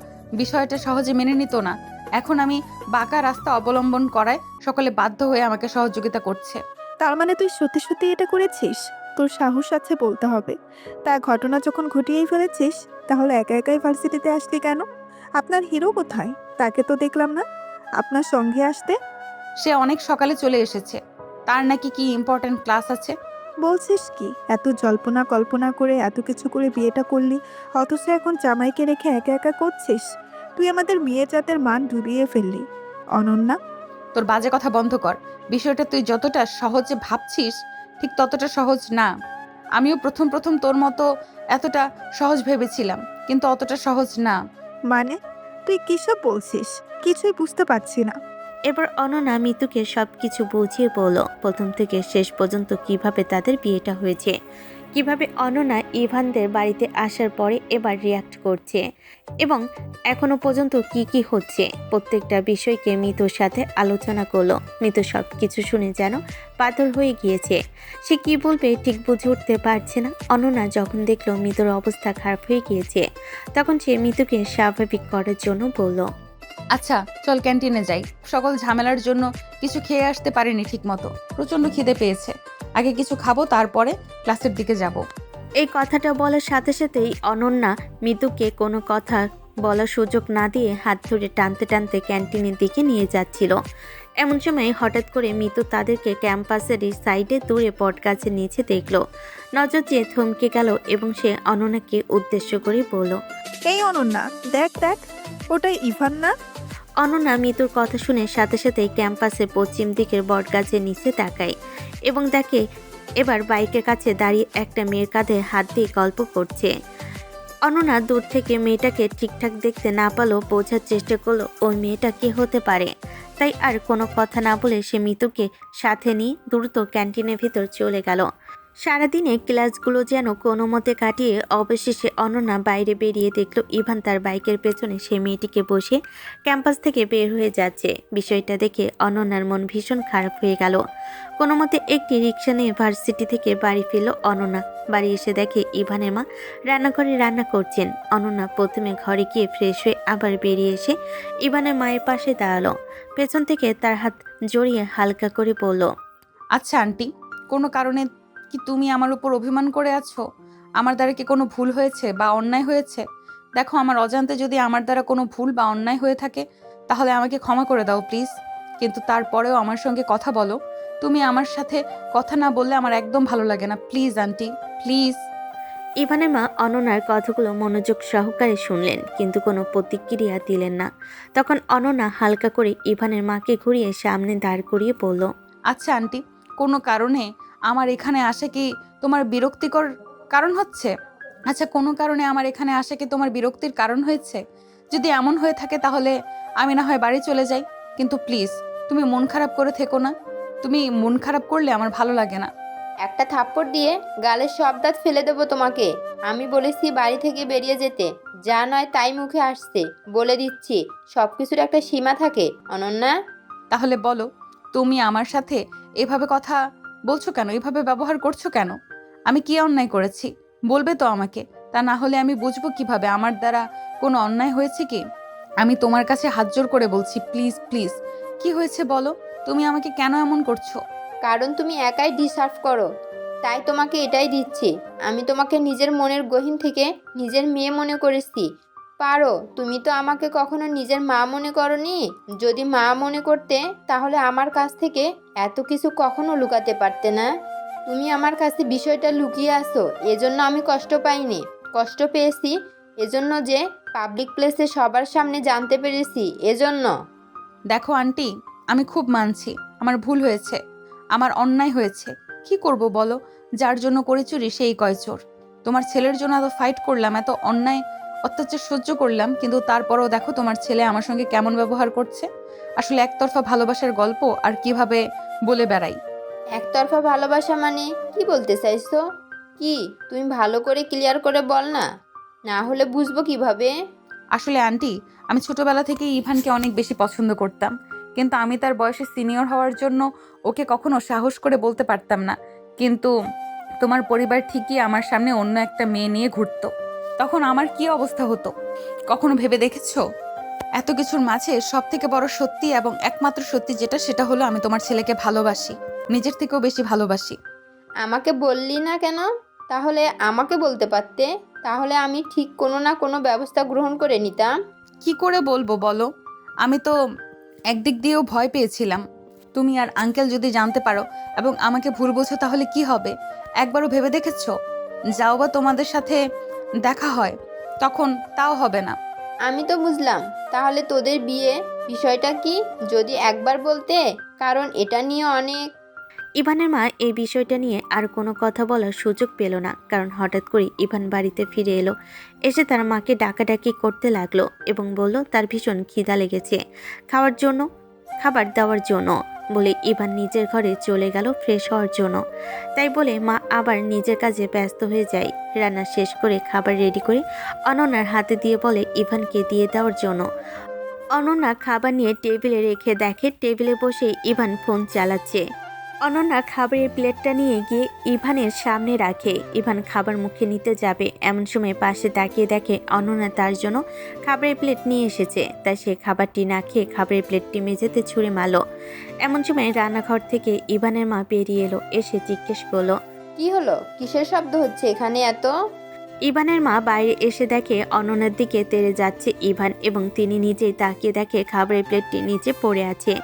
বিষয়টা সহজে মেনে নিত না। এখন আমি বাঁকা রাস্তা অবলম্বন করায় সকলে বাধ্য হয়ে আমাকে সহযোগিতা করছে। তার মানে তুই সত্যি সত্যি এটা করেছিস? তোর সাহস আছে বলতে হবে। তা ঘটনা যখন ঘটিয়েই ফেলেছিস, তাহলে একা একাই ভার্সিটিতে আসলি কেন? আপনার হিরো কোথায়? তাকে তো দেখলাম না আপনার সঙ্গে আসতে। সে অনেক সকালে চলে এসেছে, তার নাকি কি ইম্পর্ট্যান্ট ক্লাস আছে। বলছিস কি? এত জল্পনা কল্পনা করে এত কিছু করে বিয়েটা করলি, অথচ এখন জামাইকে রেখে একা একা করছিস। তুই আমাদের মেয়ে জাতের মান ডুবিয়ে ফেললি অনন্যা। তোর বাজে কথা বন্ধ কর। বিষয়টা তুই যতটা সহজে ভাবছিস ঠিক ততটা সহজ না। আমিও প্রথম প্রথম তোর মতো এতটা সহজ ভেবেছিলাম, কিন্তু অতটা সহজ না। মানে তুই কিসব বলছিস? কিছুই বুঝতে পারছি না। এবার অনন্যা মিতুকে সব কিছু বুঝিয়ে বলল প্রথম থেকে শেষ পর্যন্ত কিভাবে তাদের বিয়েটা হয়েছে, কিভাবে অনন্যা ইভানদের বাড়িতে আসার পরে এবার রিয়াক্ট করছে, এবং এখনো পর্যন্ত কি কি হচ্ছে প্রত্যেকটা বিষয়কে মিতুর সাথে আলোচনা করলো। মিতু সব কিছু শুনে যেন পাথর হয়ে গিয়েছে। সে কি বলবে ঠিক বুঝে উঠতে পারছে না। অনন্যা যখন দেখলো মিতুর অবস্থা খারাপ হয়ে গিয়েছে, তখন সে মিতুকে স্বাভাবিক করার জন্য বলল, আচ্ছা চল ক্যান্টিনে যাই। সকল ঝামেলার জন্য কিছু খেয়ে আসতে পারিনি ঠিক মতো, প্রচন্ড খিদে পেয়েছে। আগে কিছু খাবো, তারপরে ক্লাসের দিকে যাব। এই কথাটা বলার সাথে সাথেই অনন্যা মিতুকে কোনো কথা বলার সুযোগ না দিয়ে হাত ধরে টানতে টানতে ক্যান্টিনের দিকে নিয়ে যাচ্ছিল। এমন সময় হঠাৎ করে মিতু তাদেরকে ক্যাম্পাসের সাইডে দূরে বটগাছের নিচে দেখলো। নজর দিয়ে থমকে গেল এবং সে অনন্যাকে উদ্দেশ্য করে বলল, এই অনন্যা, দেখ দেখ, ওটাই ইভান না? অনন্যা মিতুর কথা শুনে সাথে সাথে ক্যাম্পাসের পশ্চিম দিকের বটগাছের নিচে তাকায় এবং দেখে এবার বাইকের কাছে দাঁড়িয়ে একটা মেয়ের কাঁধে হাত দিয়ে গল্প করছে। অনন্যা দূর থেকে মেয়েটাকে ঠিকঠাক দেখতে না পারলেও বোঝার চেষ্টা করলো ওই মেয়েটা কে হতে পারে। তাই আর কোনো কথা না বলে সে মিতুকে সাথে নিয়ে দ্রুত ক্যান্টিনের ভিতর চলে গেল। সারাদিনে ক্লাসগুলো যেন কোনো মতে কাটিয়ে অবশেষে অনন্যা বাইরে বেরিয়ে দেখলো ইভান তার বাইকের পেছনে সে মেয়েটিকে বসে ক্যাম্পাস থেকে বের হয়ে যাচ্ছে। বিষয়টা দেখে অনন্যার মন ভীষণ খারাপ হয়ে গেল। কোনো মতে একটি রিক্সা নিয়ে ভার্সিটি থেকে বাড়ি ফিরল অনন্যা। বাড়ি এসে দেখে ইভানের মা রান্নাঘরে রান্না করছেন। অনন্যা প্রথমে ঘরে গিয়ে ফ্রেশ হয়ে আবার বেরিয়ে এসে ইভানের মায়ের পাশে দাঁড়ালো। পেছন থেকে তার হাত জড়িয়ে হালকা করে বলল, আচ্ছা আন্টি, কোনো কারণে কি তুমি আমার উপর অভিমান করে আছো? আমার দ্বারা কি কোনো ভুল হয়েছে বা অন্যায় হয়েছে? দেখো, আমার অজান্তে যদি আমার দ্বারা কোনো ভুল বা অন্যায় হয়ে থাকে তাহলে আমাকে ক্ষমা করে দাও প্লিজ। কিন্তু তারপরেও আমার সঙ্গে কথা বলো। তুমি আমার সাথে কথা না বললে আমার একদম ভালো লাগে না। Please aunty, please. ইভানের মা অনন্যার কথাগুলো মনোযোগ সহকারে শুনলেন কিন্তু কোনো প্রতিক্রিয়া দিলেন না। তখন অনন্যা হালকা করে ইভানের মাকে ঘুরিয়ে সামনে দাঁড় করিয়ে বলল, আচ্ছা আন্টি, কোনো কারণে আমার এখানে আসা কি তোমার বিরক্তিকর কারণ হচ্ছে? আচ্ছা, কোনো কারণে আমার এখানে আসা কি তোমার বিরক্তির কারণ হয়েছে? যদি এমন হয়ে থাকে তাহলে আমি না হয় বাড়ি চলে যাই, কিন্তু প্লিজ তুমি মন খারাপ করে থেকো না। তুমি মন খারাপ করলে আমার ভালো লাগে না। একটা থাপ্পড় দিয়ে গালের সব দাঁত ফেলে দেবো তোমাকে। আমি বলেছি বাড়ি থেকে বেরিয়ে যেতে, যা নয় তাই মুখে আসছে। বলে দিচ্ছি, সব কিছুর একটা সীমা থাকে অনন্যা। তাহলে বলো, তুমি আমার সাথে এভাবে কথা বলছো কেন? এভাবে ব্যবহার করছো কেন? আমি কি অন্যায় করেছি বলবে তো আমাকে। তা না হলে আমি বুঝবো কিভাবে আমার দ্বারা কোনো অন্যায় হয়েছে কি? আমি তোমার কাছে হাত জোর করে বলছি, প্লিজ প্লিজ, কি হয়েছে বলো। তুমি আমাকে কেন এমন করছো? কারণ তুমি একাই ডিসার্ভ করো, তাই তোমাকে এটাই দিচ্ছি। আমি তোমাকে নিজের মনের গহীন থেকে নিজের মেয়ে মনে করেছি। পারো, তুমি তো আমাকে কখনো নিজের মা মনে করনি। যদি মা মনে করতে তাহলে আমার কাছ থেকে এত কিছু কখনো লুকাতে পারতে না। তুমি আমার কাছে বিষয়টা লুকিয়ে আসো, এজন্য আমি কষ্ট পাইনি। কষ্ট পেয়েছি এজন্য যে পাবলিক প্লেসে সবার সামনে জানতে পেরেছি, এজন্য। দেখো আন্টি, আমি খুব মানছি আমার ভুল হয়েছে, আমার অন্যায় হয়েছে। কি করব বলো? যার জন্য করে চুরি সেই কয় চোর। তোমার ছেলের জন্য এত ফাইট করলাম, এত অন্যায় অত্যাচার সহ্য করলাম, কিন্তু তারপরেও দেখো তোমার ছেলে আমার সঙ্গে কেমন ব্যবহার করছে। আসলে একতরফা ভালোবাসার গল্প আর কিভাবে বলে বেড়াই। একতরফা ভালোবাসা মানে কি বলতে চাইছো? কি তুমি ভালো করে ক্লিয়ার করে বল না, না হলে বুঝবো কিভাবে? আসলে আন্টি, আমি ছোটবেলা থেকে ইভানকে অনেক বেশি পছন্দ করতাম, কিন্তু আমি তার বয়সে সিনিয়র হওয়ার জন্য ওকে কখনো সাহস করে বলতে পারতাম না। কিন্তু তোমার পরিবার ঠিকই আমার সামনে অন্য একটা মেয়ে নিয়ে ঘুরতো, তখন আমার কি অবস্থা হতো কখনো ভেবে দেখেছো? এত কিছুর মাঝে সব থেকে বড় সত্যি এবং একমাত্র সত্যি যেটা, সেটা হলো আমি তোমার ছেলেকে ভালোবাসি, নিজের থেকেও বেশি ভালোবাসি। আমাকে বললি না কেন? তাহলে আমাকে বলতে পারতে, তাহলে আমি ঠিক কোনো না কোনো ব্যবস্থা গ্রহণ করে নিতাম। কি করে বলবো বলো? আমি তো একদিক দিয়েও ভয় পেয়েছিলাম তুমি আর আঙ্কেল যদি জানতে পারো এবং আমাকে ভুল বোঝো তাহলে কি হবে? একবারও ভেবে দেখেছো? যাও বা তোমাদের সাথে দেখা হয় তখন, তাও হবে না। আমি তো বুঝলাম, তাহলে তোদের বিয়ে বিষয়টা কি যদি একবার বলতে, কারণ এটা নিয়ে অনেক। ইভানের মা এই বিষয়টা নিয়ে আর কোনো কথা বলার সুযোগ পেল না, কারণ হঠাৎ করে ইভান বাড়িতে ফিরে এলো। এসে তার মাকে ডাকাডাকি করতে লাগলো এবং বলল তার ভীষণ খিদা লেগেছে, খাবার দেওয়ার জন্য। বলে ইভান নিজের ঘরে চলে গেল ফ্রেশ হওয়ার জন্য। তাই বলে মা আবার নিজের কাজে ব্যস্ত হয়ে যায়। রান্না শেষ করে খাবার রেডি করে অনন্যার হাতে দিয়ে বলে ইভানকে দিয়ে দেওয়ার জন্য। অনন্যা খাবার নিয়ে টেবিলে রেখে দেখে টেবিলে বসে ইভান ফোন চালাচ্ছে। অনন্যা খাবারের প্লেটটা নিয়ে গিয়ে ইভানের সামনে রাখে। ইভান খাবার মুখে নিতে যাবে, এমন সময় পাশে তাকিয়ে দেখে অনন্যা তার জন্য খাবারের প্লেট নিয়ে এসেছে। তাই সে খাবারটি না খেয়ে খাবারের প্লেটটি মেঝেতে ছুঁড়ে মারল। এমন সময় রান্নাঘর থেকে ইভানের মা বেরিয়ে এলো, এসে জিজ্ঞেস করলো, কি হলো? কিসের শব্দ হচ্ছে এখানে এত? ইভানের মা বাইরে এসে দেখে অনন্যার দিকে তেড়ে যাচ্ছে ইভান এবং তিনি নিজেই তাকিয়ে দেখে খাবারের প্লেটটি নিচে পড়ে আছে।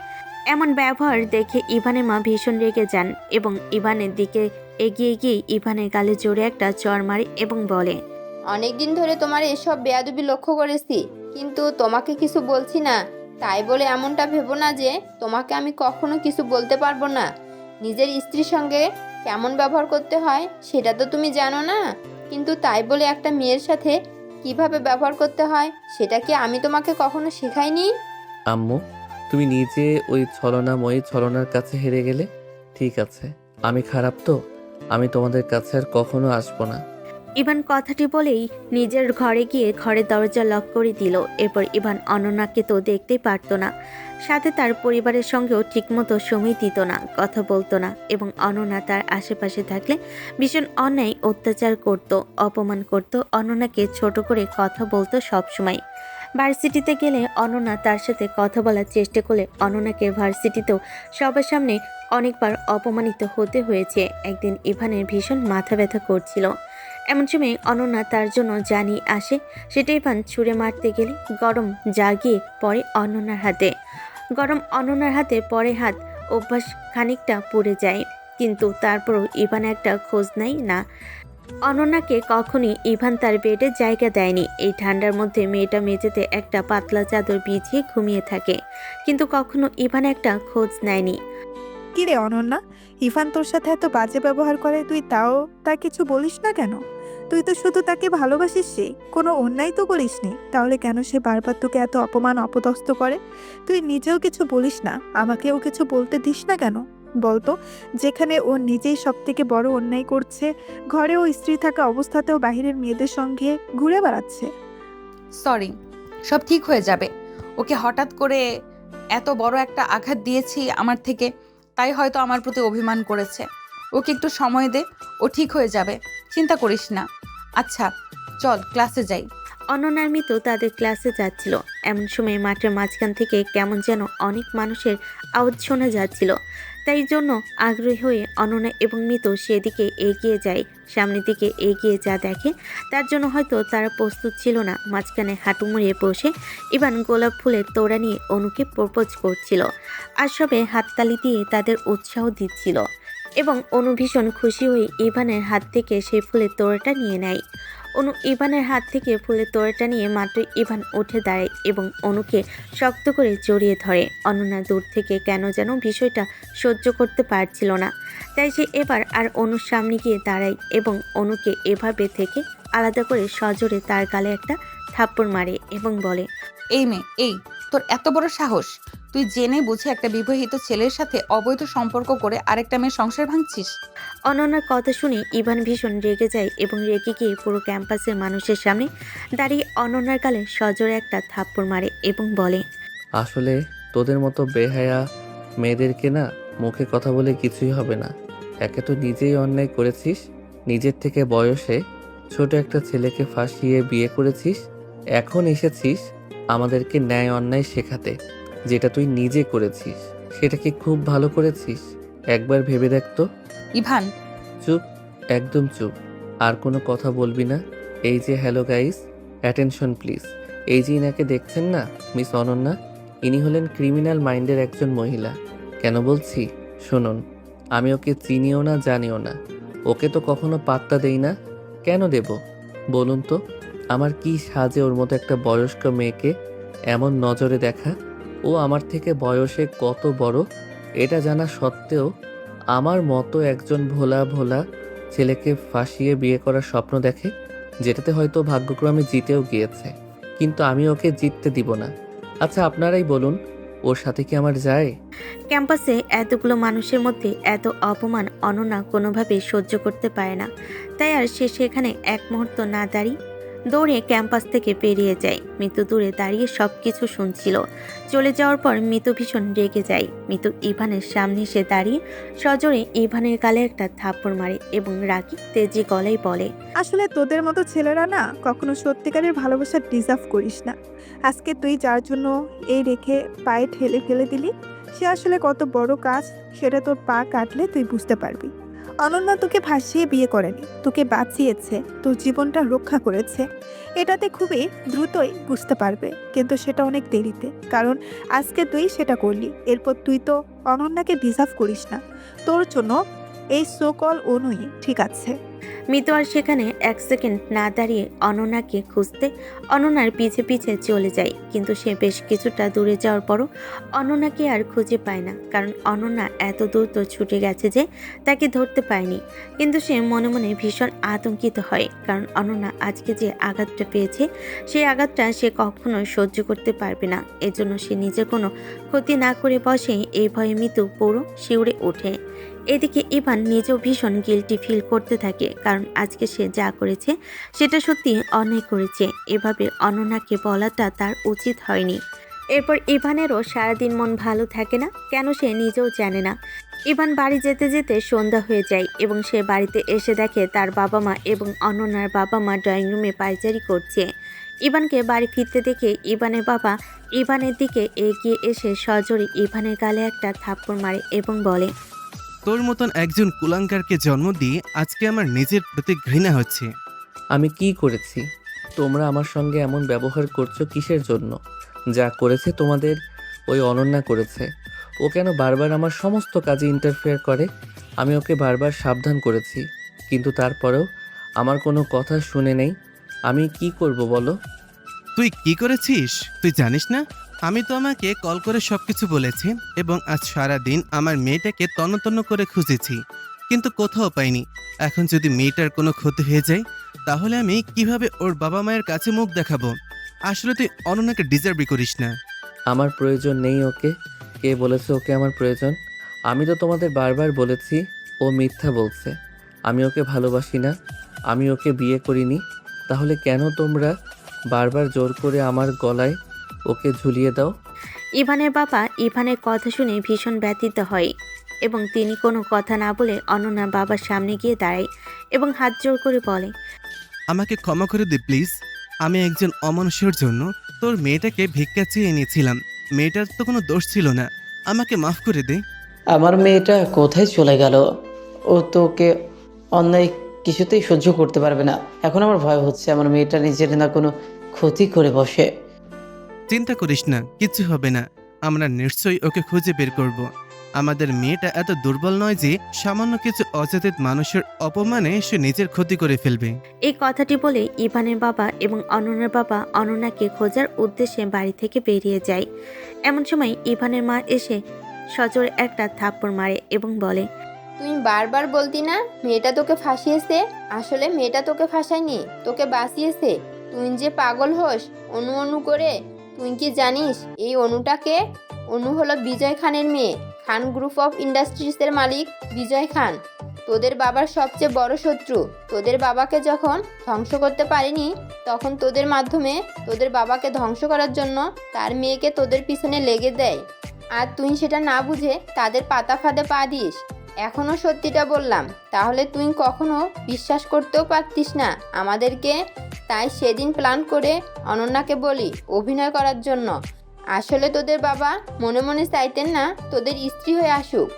এমন ব্যবহার দেখে ইভানের মা ভীষণ রেগে যান এবং ইভানের দিকে এগিয়ে গিয়ে ইভানের গালে জোরে একটা চড় মারে এবং বলে, অনেক দিন ধরে তোমার এসব বেয়াদবি লক্ষ্য করেছি, কিন্তু তোমাকে কিছু বলছি না তাই বলে এমনটা ভেবো না যে তোমাকে আমি কখনো কিছু বলতে পারবো না। নিজের স্ত্রীর সঙ্গে কেমন ব্যবহার করতে হয় সেটা তো তুমি জানো না, কিন্তু তাই বলে একটা মেয়ের সাথে কিভাবে ব্যবহার করতে হয় সেটা কি আমি তোমাকে কখনো শেখাইনি? আম্মু, তুমি নিজে ওই ছলনাময়ী ছলনার কাছে হেরে গেলে। ঠিক আছে, আমি খারাপ তো, আমি তোমাদের কাছে আর কখনো আসবো না। ইভান কথাটি বলেই নিজের ঘরে গিয়ে ঘরের দরজা লক করে দিল। এরপর ইভান অনন্যাকে তো দেখতেই পারতো না, সাথে তার পরিবারের সঙ্গেও ঠিকমতো সময় দিত না, কথা বলতো না এবং অনন্যা তার আশেপাশে থাকলে ভীষণ অন্যায় অত্যাচার করত, অপমান করত, অনন্যাকে ছোট করে কথা বলতো সবসময়। ভার্সিটিতে গেলে অনন্যা তার সাথে কথা বলার চেষ্টা করলে অনন্যাকে ভার্সিটিতেও সবার সামনে অনেকবার অপমানিত হতে হয়েছে। একদিন ইভানের ভীষণ মাথা ব্যথা করছিল, এমন সময় অনন্যা তার জন্য জানি আসে। সেটা ইভান ছুঁড়ে মারতে গেলে গরম জাগিয়ে পড়ে অনন্যার হাতে। গরম অনন্যার হাতে পরে হাত অভ্যাস খানিকটা পুড়ে যায়, কিন্তু তারপরও ইভান একটা খোঁজ নেয় না। অনন্যাকে কখনই ইভান তার বেডে জায়গা দেয়নি। এই ঠান্ডার মধ্যে মেয়েটা মেঝেতে একটা পাতলা চাদর বিছিয়ে ঘুমিয়ে থাকে, কিন্তু কখনো ইভান একটা খোঁজ নেয়নি। কিরে অনন্যা, ইভান তোর সাথে এত বাজে ব্যবহার করে, তুই তাও তা কিছু বলিস না কেন? তুই তো শুধু তাকে ভালোবাসিস, সে কোনো অন্যায় তো করিসনি, তাহলে কেন সে বারবার তোকে এত অপমান অপদস্থ করে? তুই নিজেও কিছু বলিস না, আমাকেও কিছু বলতে দিস না কেন? বলতো, যেখানে ও নিজেই সব থেকে বড় অন্যায় করছে, ঘরেও স্ত্রী থাকা অবস্থাতেও বাইরের মেয়েদের সঙ্গে ঘুরে বেড়াচ্ছে। সরি, সব ঠিক হয়ে যাবে। ওকে হঠাৎ করে এত বড় একটা আঘাত দিয়েছি আমার থেকে, তাই হয়তো আমার প্রতি অভিমান করেছে। ওকে একটু সময় দে, ও ঠিক হয়ে যাবে, চিন্তা করিস না। আচ্ছা চল ক্লাসে যাই। অনন্যার মিতু তাদের ক্লাসে যাচ্ছিল, এমন সময় মাঠের মাঝখান থেকে কেমন যেন অনেক মানুষের আওয়াজ শোনা যাচ্ছিল। তাই জন্য আগ্রহী হয়ে অনন্যা এবং মিতু সেদিকে এগিয়ে যায়। সামনের দিকে এগিয়ে যা দেখে তার জন্য হয়তো তারা প্রস্তুত ছিল না। মাঝখানে হাঁটু মুড়িয়ে বসে ইভান গোলাপ ফুলের তোড়া নিয়ে অনুকে প্রপোজ করছিল, আর সবে হাততালি দিয়ে তাদের উৎসাহ দিচ্ছিল এবং অনু ভীষণ খুশি হয়ে ইভানের হাত থেকে সেই ফুলের তোড়াটা নিয়ে নেয়। অনু ইভানের হাত থেকে ফুলের তোড়াটা নিয়ে মাত্র ইভান উঠে দাঁড়ায় এবং অনুকে শক্ত করে জড়িয়ে ধরে। অনন্যা দূর থেকে কেন যেন বিষয়টা সহ্য করতে পারছিল না, তাই সে এবার আর অনুর সামনে গিয়ে দাঁড়ায় এবং অনুকে এভাবে থেকে আলাদা করে সজোরে তার গালে একটা থাপ্পড় মারে এবং বলে, এই মেয়ে, এই তোর এত বড় সাহস! তুই জেনে বুঝে একটা বিবাহিত ছেলের সাথে অবৈধ সম্পর্ক করে আরেকটা মেয়ের সংসার ভাঙছিস। অনন্যার কথা শুনে ইভান ভীষণ রেগে যায় এবং রেগে গিয়ে পুরো ক্যাম্পাসের মানুষের সামনে দাঁড়িয়ে অনন্যার গালে সজোরে একটা থাপ্পড় মারে এবং বলে, আসলে তোদের মতো বেহায়া মেয়েদেরকে না মুখে কথা বলে কিছুই হবে না। একে তো নিজেই অন্যায় করেছিস, নিজের থেকে বয়সে ছোট একটা ছেলেকে ফাঁসিয়ে বিয়ে করেছিস, এখন এসেছিস আমাদেরকে ন্যায় অন্যায় শেখাতে। যেটা তুই নিজে করেছিস সেটা কি খুব ভালো করেছিস? একবার ভেবে দেখ তো। ইভান, চুপ, একদম চুপ, আর কোনো কথা বলবি না। এই যে হ্যালো গাইস, অ্যাটেনশন প্লিজ। এই যে ইনাকে দেখছেন না, মিস অনন্যা, ইনি হলেন ক্রিমিনাল মাইন্ডের একজন মহিলা। কেন বলছি শুনুন, আমি ওকে চিনিও না জানিও না, ওকে তো কখনো পাত্তা দেই না। কেন দেব বলুন তো? আমার কি সাজে ওর মতো একটা বয়স্ক মেয়েকে এমন নজরে দেখা? ও আমার থেকে বয়সে কত বড় এটা জানা সত্ত্বেও আমার মতো একজন ভোলা ভোলা ছেলেকে ফাঁসিয়ে বিয়ে করার স্বপ্ন দেখে, যেটাতে হয়তো ভাগ্যক্রমে জিতেও গিয়েছে, কিন্তু আমি ওকে জিততে দিব না। আচ্ছা আপনারাই বলুন, ওর সাথে কি আমার যায়? ক্যাম্পাসে এতগুলো মানুষের মধ্যে এত অপমান অনন্যা কোনোভাবেই সহ্য করতে পারে না, তাই আর সে সেখানে এক মুহূর্ত না দাঁড়িয়ে দৌড়ে ক্যাম্পাস থেকে বেরিয়ে যায়। মিতু দূরে দাঁড়িয়ে সব কিছু শুনছিল। চলে যাওয়ার পর মিতু ভীষণ রেগে যায়। মিতু ইভানের সামনে এসে দাঁড়িয়ে সজোরে ইভানের গালে একটা থাপ্পড় মারে এবং রাগী তেজি গলায় বলে, আসলে তোদের মতো ছেলেরা না কখনো সত্যিকারের ভালোবাসা ডিজার্ভ করিস না। আজকে তুই যার জন্য এই রেখে পায়ে ঠেলে ফেলে দিলি, সে আসলে কত বড় কাজ সেটা তোর পা কাটলে তুই বুঝতে পারবি। অনন্যা তোকে ভাসিয়ে বিয়ে করেনি, তোকে বাঁচিয়েছে, তোর জীবনটা রক্ষা করেছে। এটাতে খুবই দ্রুতই বুঝতে পারবে, কিন্তু সেটা অনেক দেরিতে, কারণ আজকে তুই সেটা করলি। এরপর তুই তো অনন্যাকে ডিজার্ভ করিস না। তোর জন্য এই সোকল অনুই ঠিক আছে। মিতু আর সেখানে এক সেকেন্ড না দাঁড়িয়ে অনন্যাকে খুঁজতে অনন্যার পিছে পিছে চলে যায়, কিন্তু সে বেশ কিছুটা দূরে যাওয়ার পরও অনন্যাকে আর খুঁজে পায় না, কারণ অনন্যা এত দূর তো ছুটে গেছে যে তাকে ধরতে পায়নি। কিন্তু সে মনে মনে ভীষণ আতঙ্কিত হয়, কারণ অনন্যা আজকে যে আঘাতটা পেয়েছে সেই আঘাতটা সে কখনোই সহ্য করতে পারবে না। এজন্য সে নিজের কোনো ক্ষতি না করে বসে, এই ভয়ে মিতু পুরো শিউরে ওঠে। এদিকে ইভান নিজেও ভীষণ গিল্টি ফিল করতে থাকে, কারণ আজকে সে যা করেছে সেটা সত্যি অন্যায় করেছে। এভাবে অনন্যাকে বলাটা তার উচিত হয়নি। এরপর ইভানেরও সারাদিন মন ভালো থাকে না, কেন সে নিজেও জানে না। ইভান বাড়ি যেতে যেতে সন্ধ্যা হয়ে যায় এবং সে বাড়িতে এসে দেখে তার বাবা মা এবং অনন্যার বাবা মা ড্রয়িং রুমে পায়চারি করছে। ইভানকে বাড়ি ফিরতে দেখে ইভানের বাবা ইভানের দিকে এগিয়ে এসে সজোরে ইভানের গালে একটা থাপ্পড় মারে এবং বলে, তোর মতন একজন কুলাঙ্কারকে জন্ম দিয়ে আজকে আমার নিজের প্রতি ঘৃণা হচ্ছে। আমি কি করেছি? তোমরা আমার সঙ্গে এমন ব্যবহার করছো কিসের জন্য? যা করেছে তোমাদের ওই অনন্যা করেছে। ও কেন বারবার আমার সমস্ত কাজে ইন্টারফেয়ার করে? আমি ওকে বারবার সাবধান করেছি, কিন্তু তারপরেও আমার কোনো কথা শুনে নেই। আমি কি করব বলো? তুই কি করেছিস তুই জানিস না? আমি তো আমাকে কল করে সবকিছু বলেছি এবং আজ সারা দিন আমার মেয়েটাকে তন্ন করে খুঁজেছি, কিন্তু কোথাও পাইনি। এখন যদি মেয়েটার কোনো ক্ষতি হয়ে যায় তাহলে আমি কিভাবে ওর বাবা মায়ের কাছে মুখ দেখাবো? আসলে তুই অনন্যাকে ডিজার্ভই করিস না। আমার প্রয়োজন নেই ওকে। কে বলেছে ওকে আমার প্রয়োজন? আমি তো তোমাদের বারবার বলেছি ও মিথ্যা বলছে। আমি ওকে ভালোবাসি না, আমি ওকে বিয়ে করিনি। তাহলে কেন তোমরা বারবার জোর করে আমার গলায় ওকে ঝুলিয়ে দাও? ইভানের বাবা ইভানের কথা শুনে ভীষণ ব্যথিত হয় এবং তিনি কোনো কথা না বলে অনন্যার বাবার সামনে গিয়ে দাঁড়ায় এবং হাত জোর করে বলে, আমাকে ক্ষমা করে দে প্লিজ। আমি একজন অমানুষের জন্য তোর মেয়েটাকে ভিক্ষা চেয়ে এনেছিলাম। মেয়েটার তো কোনো দোষ ছিল না, আমাকে মাফ করে দে। আমার মেয়েটা কোথায় চলে গেল? ও তোকে অন্যায় কিছুতেই সহ্য করতে পারবে না। এখন আমার ভয় হচ্ছে আমার মেয়েটা নিজের না কোনো ক্ষতি করে বসে। চিন্তা করিস না, কিচ্ছু হবে না। আমরা নিশ্চয়ই ওকে খুঁজে বের করব। আমাদের মেয়েটা এত দুর্বল নয় যে সামান্য কিছু অচেতন মানুষের অপমানে সে নিজের ক্ষতি করে ফেলবে। এই কথাটি বলে ইভানের বাবা এবং অনন্যার বাবা অনন্যাকে খোঁজার উদ্দেশ্যে বাড়ি থেকে বেরিয়ে যায়। এমন সময় ইভানের মা এসে সজোরে একটা থাপ্পড় মারে এবং বলে, তুই বারবার বলতি না মেয়েটা তোকে ফাঁসিয়েছে? আসলে মেয়েটা তোকে ফাঁসায়নি, তোকে বাঁচিয়েছে। তুই যে পাগল হোস অনু অনু করে। তুই কি জানিস এই অনুটাকে? অনু হলো বিজয় খানের মেয়ে। খান গ্রুপ অফ ইন্ডাস্ট্রিজের মালিক বিজয় খান তোদের বাবার সবচেয়ে বড় শত্রু। তোদের বাবাকে যখন ধ্বংস করতে পারিনি, তখন তোদের মাধ্যমে তোদের বাবাকে ধ্বংস করার জন্য তার মেয়েকে তোদের পিছনে লেগে দেয়। আর তুই সেটা না বুঝে তাদের পাতা ফাঁদে পা দিস। এখনও সত্যিটা বললাম, তাহলে তুই কখনো বিশ্বাস করতেও পারতিস না আমাদেরকে। তাই সেদিন প্ল্যান করে অনন্যাকে বলি অভিনয় করার জন্য। আসলে তোদের বাবা মনে মনে চাইতেন না তোদের স্ত্রী হয়ে আসুক,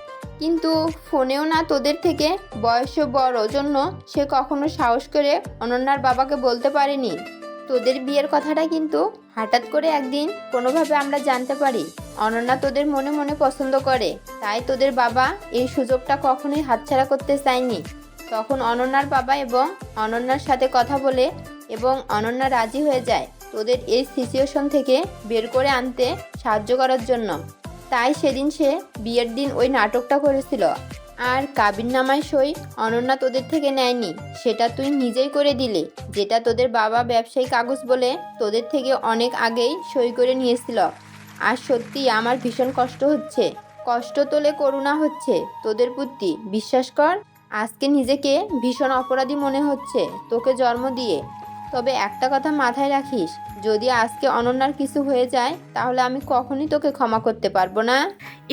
কিন্তু ফোনেও না তোদের থেকে বয়সও বড় জন্য সে কখনো সাহস করে অনন্যার বাবাকে বলতে পারেনি তোদের বিয়ের কথাটা। কিন্তু হঠাৎ করে একদিন কোনোভাবে আমরা জানতে পারি অনন্যা তোদের মনে মনে পছন্দ করে। তাই তোদের বাবা এই সুযোগটা কখনোই হাতছাড়া করতে চায়নি। তখন অনন্যার বাবা এবং অনন্যার সাথে কথা বলে এবং অনন্যা রাজি হয়ে যায় তোদের এই সিচুয়েশন থেকে বের করে আনতে সাহায্য করার জন্য। তাই সেদিন সে বিয়ের দিন ওই নাটকটা করেছিল। আর কাবিননামায় সই অনন্যা তোদের থেকে নেয়নি, সেটা তুই নিজেই করে দিলে, যেটা তোদের বাবা ব্যবসায়ী কাগজ বলে তোদের থেকে অনেক আগেই সই করে নিয়েছিল। আর সত্যি আমার ভীষণ কষ্ট হচ্ছে, কষ্ট তোলে করুণা হচ্ছে তোদের প্রতি। বিশ্বাস কর, আজকে নিজেকে ভীষণ অপরাধী মনে হচ্ছে তোকে জন্ম দিয়ে। তবে একটা কথা মাথায় রাখিস, যদি আজকে অনন্যার কিছু হয়ে যায় তাহলে আমি কখনই তোকে ক্ষমা করতে পারবো না।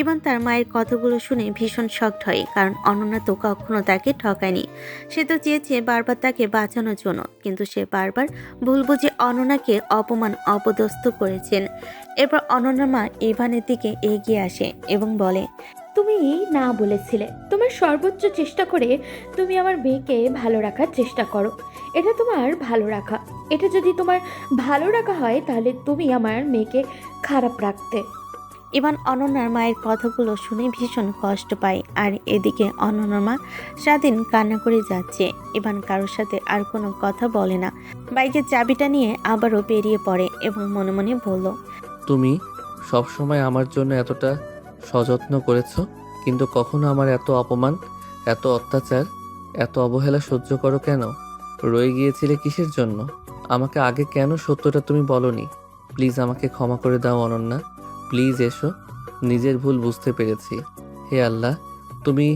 ইভান তার মায়ের কথাগুলো শুনে ভীষণ শকড হয়, কারণ অনন্যা তো কখনো তাকে ঠকায়নি। সে তো চেয়েছে বারবার তাকে বাঁচানোর জন্য, কিন্তু সে বারবার ভুল বুঝে অনন্যাকে অপমান অপদস্থ করেছেন। এরপর অনন্যার মা ইভানের দিকে এগিয়ে আসে এবং বলে, তুমি না বলেছিলে তোমার সর্বোচ্চ চেষ্টা করে তুমি আমার মেয়েকে ভালো রাখার চেষ্টা করো। এটা তোমার ভালো রাখা। এটা যদি তোমার ভালো রাখা হয় তাহলে তুমি আমার মেয়েকে খারাপ রাখতে। ইভান অনন্যার মায়ের কথাগুলো শুনে ভীষণ কষ্ট পায়। আর এদিকে অনন্যার মা স্বাধীন কান্না করে যাচ্ছে। ইভান কারোর সাথে আর কোনো কথা বলে না। বাইকের চাবিটা নিয়ে আবারও বেরিয়ে পড়ে এবং মনে মনে বলল, তুমি সবসময় আমার জন্য এতটা সযত্ন করেছো, কিন্তু কখনো আমার এত অপমান, এত অত্যাচার, এত অবহেলা সহ্য করো কেন? রয়ে গিয়েছিলে কিসের জন্য? আমাকে আগে কেন সত্যটা তুমি বলনি? প্লিজ আমাকে ক্ষমা করে দাও অনন্যা, প্লিজ এসো। নিজের ভুল বুঝতে পেরেছি। হে আল্লাহ, তুমি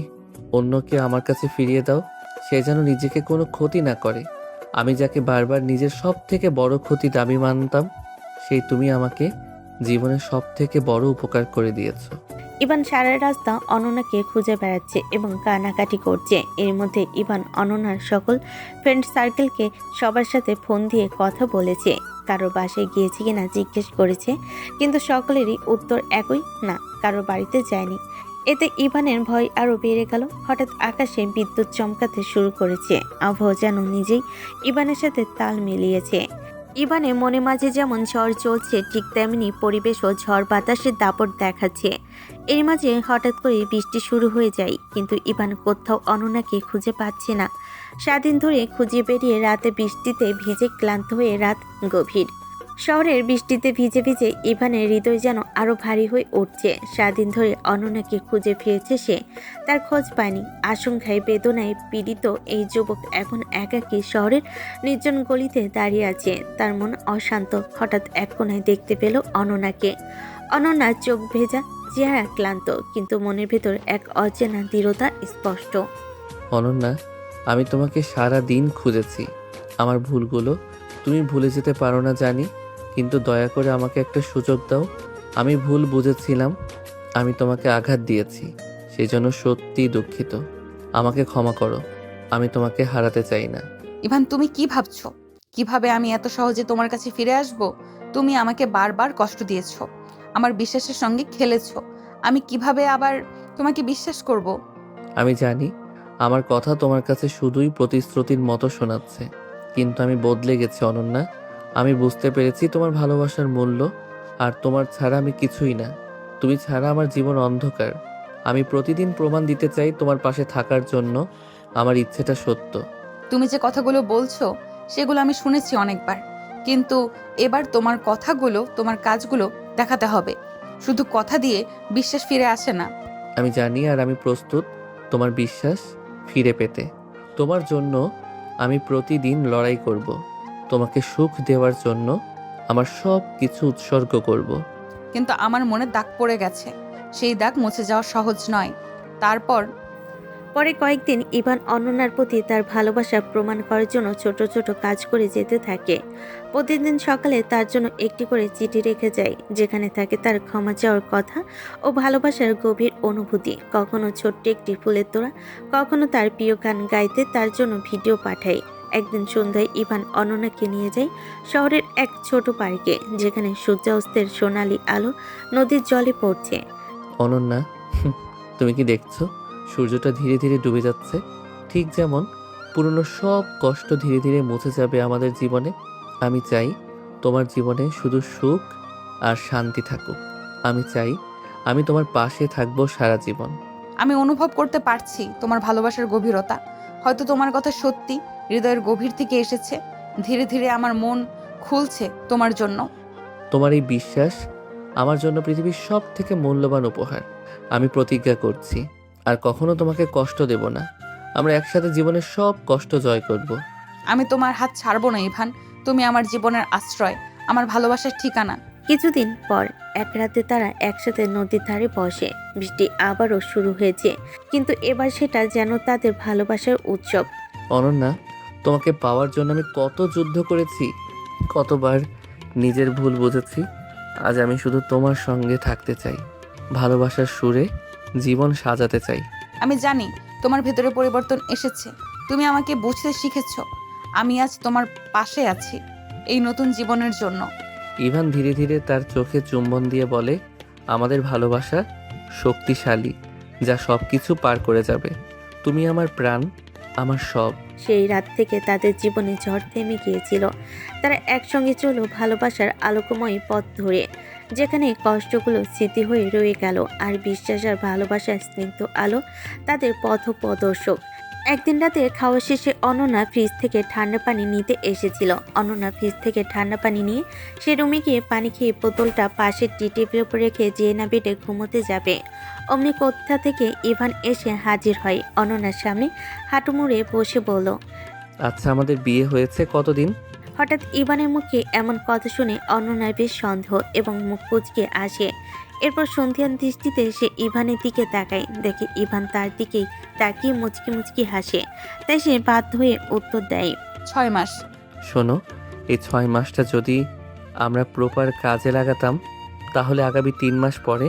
অন্যকে আমার কাছে ফিরিয়ে দাও, সে যেন নিজেকে কোনো ক্ষতি না করে। আমি যাকে বারবার নিজের সব থেকে বড় ক্ষতি দাবি মানতাম, সেই তুমি আমাকে জীবনের সব থেকে বড় উপকার করে দিয়েছো। ইভান সারা রাস্তা অনন্যাকে খুঁজে বেড়াচ্ছে এবং কানাকাটি করছে। এর মধ্যে ইভান অনন্যার সকল ফ্রেন্ড সার্কেলকে সবার সাথে ফোন দিয়ে কথা বলেছে। কারোর বাসায় গিয়েছে কিনা জিজ্ঞেস করেছে, কিন্তু সকলেরই উত্তর একই, না, কারোর বাড়িতে যায়নি। এতে ইভানের ভয় আরও বেড়ে গেল। হঠাৎ আকাশে বিদ্যুৎ চমকাতে শুরু করেছে। আবহাওয়া যেন নিজেই ইভানের সাথে তাল মিলিয়েছে। ইভানের মনে মাঝে যেমন ঝড় চলছে, ঠিক তেমনি পরিবেশও ঝড় বাতাসের দাপট দেখাচ্ছে। এর মাঝে হঠাৎ করে বৃষ্টি শুরু হয়ে যায়, কিন্তু ইভান কোথাও অনন্যাকে খুঁজে পাচ্ছে না। সারাদিন ধরে খুঁজে বেরিয়ে রাতে বৃষ্টিতে ভিজে ক্লান্ত হয়ে রাত গভীর। শহরের বৃষ্টিতে ভিজে ভিজে ইভানের হৃদয় যেন আরও ভারী হয়ে উঠছে। সারাদিন ধরে অনন্যাকে খুঁজে ফিরেছে সে, তার খোঁজ পায়নি। আশঙ্কায় বেদনায় পীড়িত এই যুবক এখন একাকী শহরের নির্জন গলিতে দাঁড়িয়ে আছে। তার মন অশান্ত। হঠাৎ এক কোণায় দেখতে পেল অনন্যাকে। অনন্যার চোখ ভেজা, চেহারা ক্লান্ত, কিন্তু মনের ভেতর এক অচেনা দৃঢ়তা স্পষ্ট। অনন্যা, আমি তোমাকে সারা দিন খুঁজেছি। আমার ভুলগুলো তুমি ভুলে যেতে পারো না জানি, কিন্তু দয়া করে আমাকে একটা সুযোগ দাও। আমি ভুল বুঝেছিলাম, আমি তোমাকে আঘাত দিয়েছি, সেই জন্য সত্যি দুঃখিত। আমাকে ক্ষমা করো, আমি তোমাকে হারাতে চাই না। ইভান, তুমি কি ভাবছো? কিভাবে আমি এত সহজে তোমার কাছে ফিরে আসব? তুমি আমাকে বারবার কষ্ট দিয়েছো, আমার বিশ্বাসের সঙ্গে খেলেছো। আমি কিভাবে আবার তোমাকে বিশ্বাস করব? আমি জানি আমার কথা তোমার কাছে শুধুই প্রতিশ্রুতির মতো শোনাচ্ছে, কিন্তু আমি বদলে গেছি অনন্যা। আমি বুঝতে পেরেছি তোমার ভালোবাসার মূল্য, আর তোমার ছাড়া আমি কিছুই না। তুমি ছাড়া আমার জীবন অন্ধকার। আমি প্রতিদিন প্রমাণ দিতে চাই তোমার পাশে থাকার জন্য আমার ইচ্ছেটা সত্য। তুমি যে কথাগুলো বলছো সেগুলো আমি শুনেছি অনেকবার, কিন্তু এবার তোমার কথাগুলো, তোমার কাজগুলো দেখাতে হবে। শুধু কথা দিয়ে বিশ্বাস ফিরে আসে না। আমি জানি, আর আমি প্রস্তুত তোমার বিশ্বাস ফিরে পেতে। তোমার জন্য আমি প্রতিদিন লড়াই করব। তোমাকে সুখ দেওয়ার জন্য আমার সব কিছু উৎসর্গ করব। কিন্তু আমার মনে দাগ পড়ে গেছে, সেই দাগ মুছে যাওয়া সহজ নয়। তারপর পরে কয়েকদিন ইভান অনন্যার প্রতি তার ভালোবাসা প্রমাণ করার জন্য ছোট ছোট কাজ করে যেতে থাকে। প্রতিদিন সকালে তার জন্য একটি করে চিঠি রেখে যায়, যেখানে থাকে তার ক্ষমা চাওয়ার কথা ও ভালোবাসার গভীর অনুভূতি। কখনো ছোট্ট একটি ফুলের তোড়া, কখনো তার প্রিয় গান গাইতে তার জন্য ভিডিও পাঠায়। একদিন সন্ধ্যায় ইভান অনন্যাকে নিয়ে যায় শহরের এক ছোট পার্কে, যেখানে সূর্যাস্তের সোনালি আলো নদীর জলে পড়ছে। অনন্যা, তুমি কি দেখছো? সূর্যটা ধীরে ধীরে ডুবে যাচ্ছে, ঠিক যেমন পুরনো সব কষ্ট ধীরে ধীরে মুছে যাবে আমাদের জীবনে। আমি চাই তোমার জীবনে শুধু সুখ আর শান্তি থাকুক। আমি চাই আমি তোমার পাশে থাকবো সারা জীবন। আমি অনুভব করতে পারছি তোমার ভালোবাসার গভীরতা। হয়তো তোমার কথা সত্যি হৃদয়ের গভীর থেকে এসেছে। ধীরে ধীরে আমার মন খুলছে তোমার জন্য। তোমার এই বিশ্বাস আমার জন্য পৃথিবীর সব থেকে মূল্যবান উপহার। আমি প্রতিজ্ঞা করছি আর কখনো তোমাকে কষ্ট দেব না। আমরা একসাথে জীবনের সব কষ্ট জয় করব। আমি তোমার হাত ছাড়বো না ইভান। তুমি আমার জীবনের আশ্রয়, আমার ভালোবাসার ঠিকানা। কিছুদিন পর এক রাতে তারা একসাথে নদীর ধারে বসে। বৃষ্টি আবারও শুরু হয়েছে, কিন্তু এবার সেটা যেন তাদের ভালোবাসার উৎসব। অনন্যা, তোমাকে পাওয়ার জন্য আমি কত যুদ্ধ করেছি, কতবার নিজের ভুল বুঝেছি। আজ আমি শুধু তোমার সঙ্গে থাকতে চাই, ভালোবাসার সুরে জীবন সাজাতে চাই। আমি জানি তোমার ভেতরে পরিবর্তন এসেছে। তুমি আমাকে বুঝতে শিখেছো। আমি আজ তোমার পাশে আছি এই নতুন জীবনের জন্য। ইভান ধীরে ধীরে তার চোখে চুম্বন দিয়ে বলে, আমাদের ভালোবাসা শক্তিশালী, যা সব কিছু পার করে যাবে। তুমি আমার প্রাণ, আমার সব। সেই রাত থেকে তাদের জীবনে ঝড় থেমে গিয়েছিল। তারা একসঙ্গে চলো ভালোবাসার আলোকময় পথ ধরে, যেখানে কষ্টগুলো স্মৃতি হয়ে রয়ে গেল আর বিশ্বাস আর ভালোবাসার স্নিগ্ধ আলো তাদের পথ প্রদর্শক। একদিন রাতে খাওয়া শেষে অনন্যা ফ্রিজ থেকে ঠান্ডা পানি নিতে এসেছিল। অনন্যা ফ্রিজ থেকে ঠান্ডা পানি নিয়ে সে রুমে গিয়ে পানি খেয়ে বোতলটা পাশের টি টেবিলের উপর রেখে যেয়ে না বেডে ঘুমোতে যাবে, অমনি কোথা থেকে ইভান এসে হাজির হয়। অনন্যার সামনে হাঁটু মুড়ে বসে বলল, আচ্ছা, আমাদের বিয়ে হয়েছে কতদিন? হঠাৎ ইভানের মুখে এমন কথা শুনে অনন্যার বেশ সন্দেহ এবং মুখ কুঁচকে আসে। এরপর সন্ধিয়ান দৃষ্টিতে সে ইভানের দিকে তাকায়, দেখে ইভান তার দিকেই তাকিয়ে মুচকি মুচকি হাসে। তাই সে বাধ্য হয়ে উত্তর দেয়, 6 মাস। শোনো, এই 6 মাসটা যদি আমরা প্রপার কাজে লাগাতাম, তাহলে আগামী 3 মাস পরে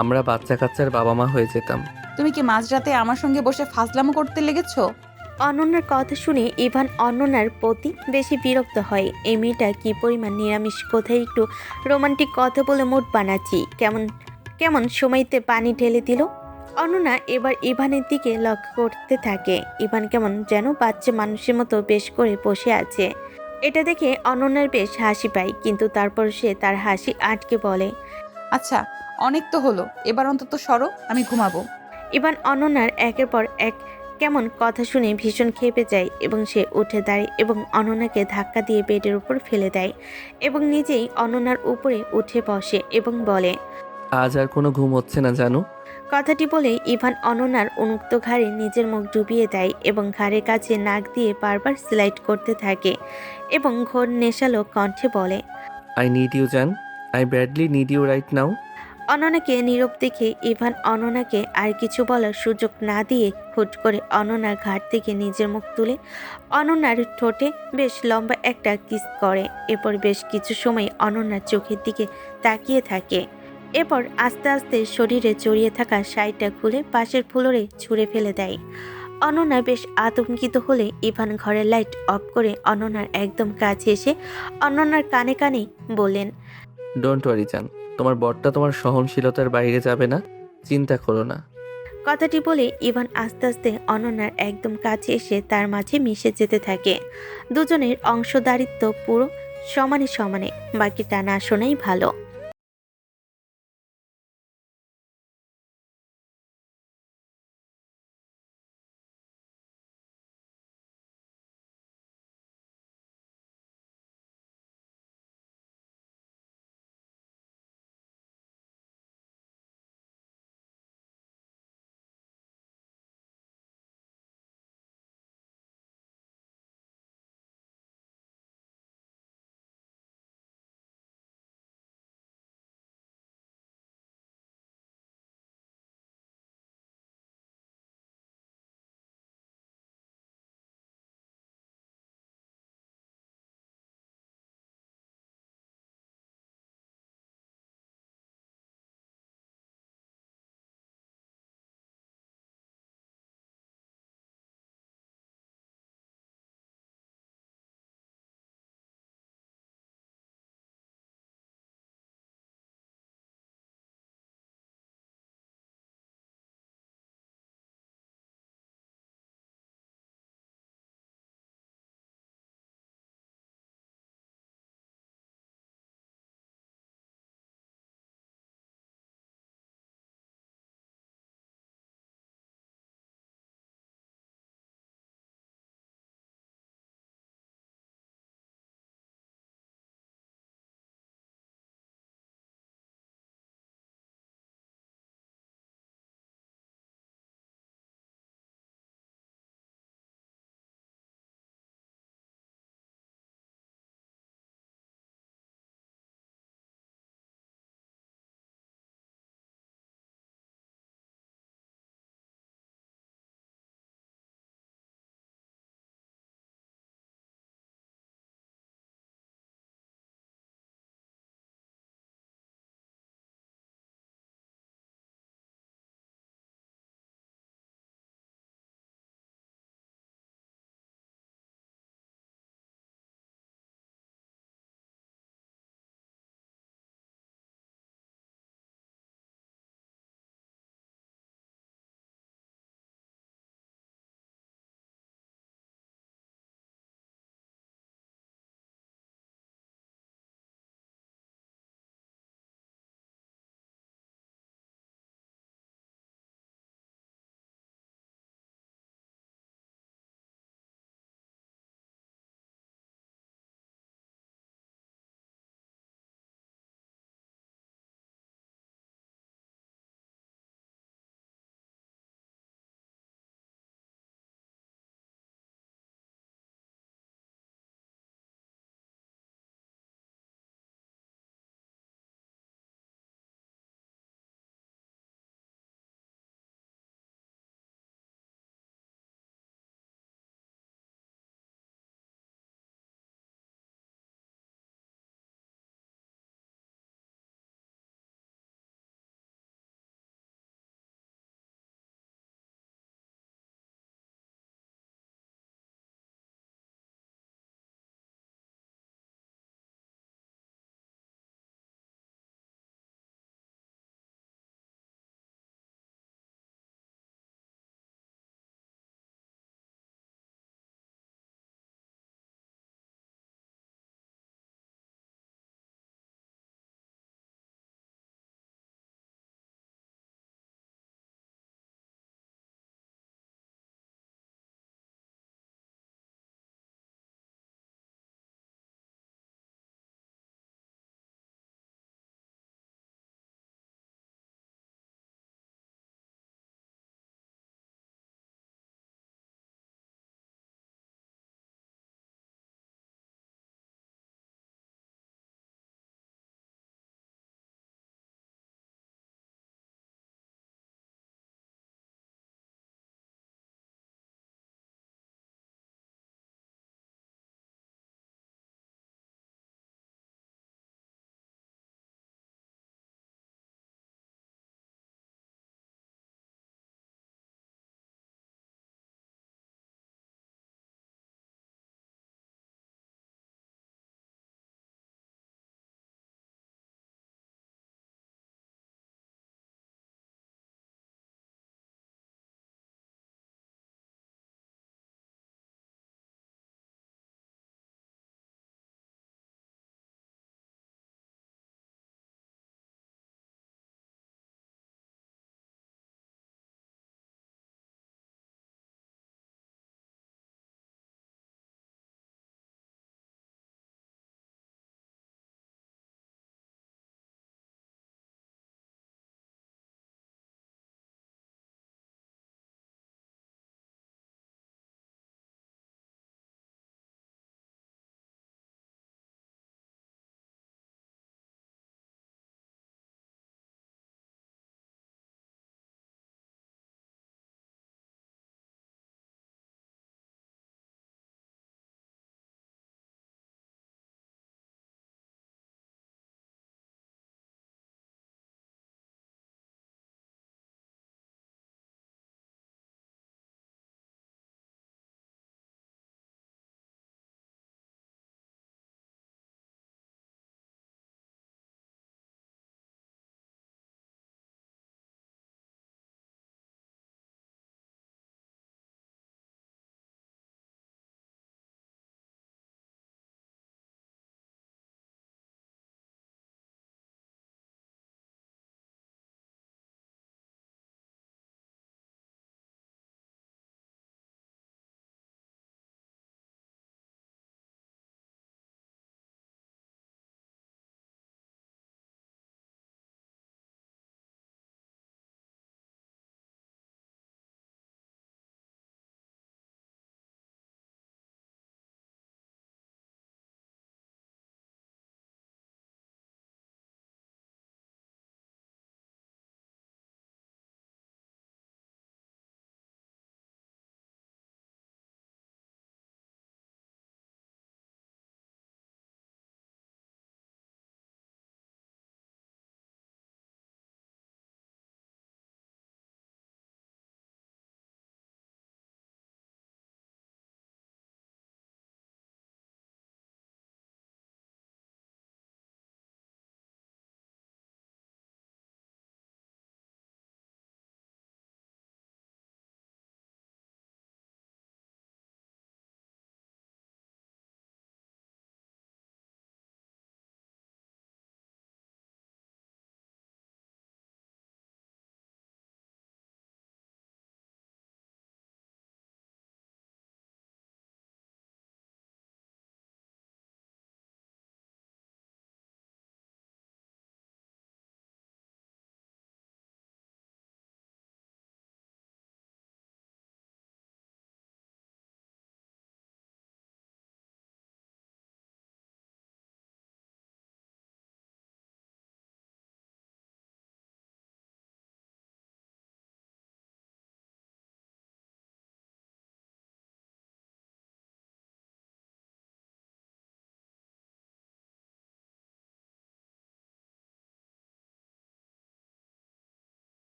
আমরা বাচ্চা কাচ্চার বাবা মা হয়ে যেতাম। তুমি কি মাঝরাতে আমার সঙ্গে বসে ফাজলামো করতে লেগেছো? অনন্যার কথা শুনে ইভান অনন্যার প্রতি বেশি বিরক্ত হয়। এই মেয়েটা কি পরিমাণ নিরামিষ, কোথায় একটু রোমান্টিক কথা বলে মুড বানাচ্ছি, কেমন কেমন সময়তে পানি ঢেলে দিল। অনন্যা এবার ইভানের দিকে লক্ষ্য করতে থাকে। ইভান কেমন যেন বাচ্চা মানুষের মতো বেশ করে বসে আছে। এটা দেখে অনন্যার বেশ হাসি পায়, কিন্তু তারপর সে তার হাসি আটকে বলে, আচ্ছা, অনেক তো হলো, এবার অন্তত সরো, আমি ঘুমাবো। ইভান অনন্যার একের পর এক কেমন কথা শুনে ভীষণ ক্ষেপে যায় এবং সে উঠে দাঁড়ায় এবং অনন্যাকে ধাক্কা দিয়ে বেডের উপর ফেলে দেয় এবং নিজেই অনন্যার উপরে উঠে বসে এবং বলে, আজ আর কোনো ঘুম হচ্ছে না জানো। কথাটি বলে ইভান অনন্যার উন্মুক্ত ঘাড়ে নিজের মুখ ডুবিয়ে দেয় এবং ঘাড়ের কাছে নাক দিয়ে বারবার স্লাইড করতে থাকে এবং ঘোর নেশালো কণ্ঠে বলে, আই নিড ইউ জান, I badly need you right now. অনন্যাকে নীরব দেখে ইভান অনন্যাকে আর কিছু বলার সুযোগ না দিয়ে হুট করে অনন্যার ঘাট থেকে নিজের মুখ তুলে অনন্যার ঠোঁটে বেশ লম্বা একটা কিস করে। এরপর বেশ কিছু সময় অনন্যার চোখের দিকে তাকিয়ে থাকে। এরপর আস্তে আস্তে শরীরে জড়িয়ে থাকা শাড়িটা খুলে পাশের ফ্লোরে ছুঁড়ে ফেলে দেয়। অনন্যা বেশ আতঙ্কিত হলে ইভান ঘরের লাইট অফ করে অনন্যার একদম কাছে এসে অনন্যার কানে কানে বললেন, ডোন্ট ওয়ারি জান, তোমার বরটা তোমার সহনশীলতার বাইরে যাবে না, চিন্তা করো না। কথাটি বলে ইভান আস্তে আস্তে অনন্যার একদম কাছে এসে তার মাঝে মিশে যেতে থাকে। দুজনের অংশদারিত্ব পুরো সমানে সমানে, বাকিটা না শোনাই ভালো।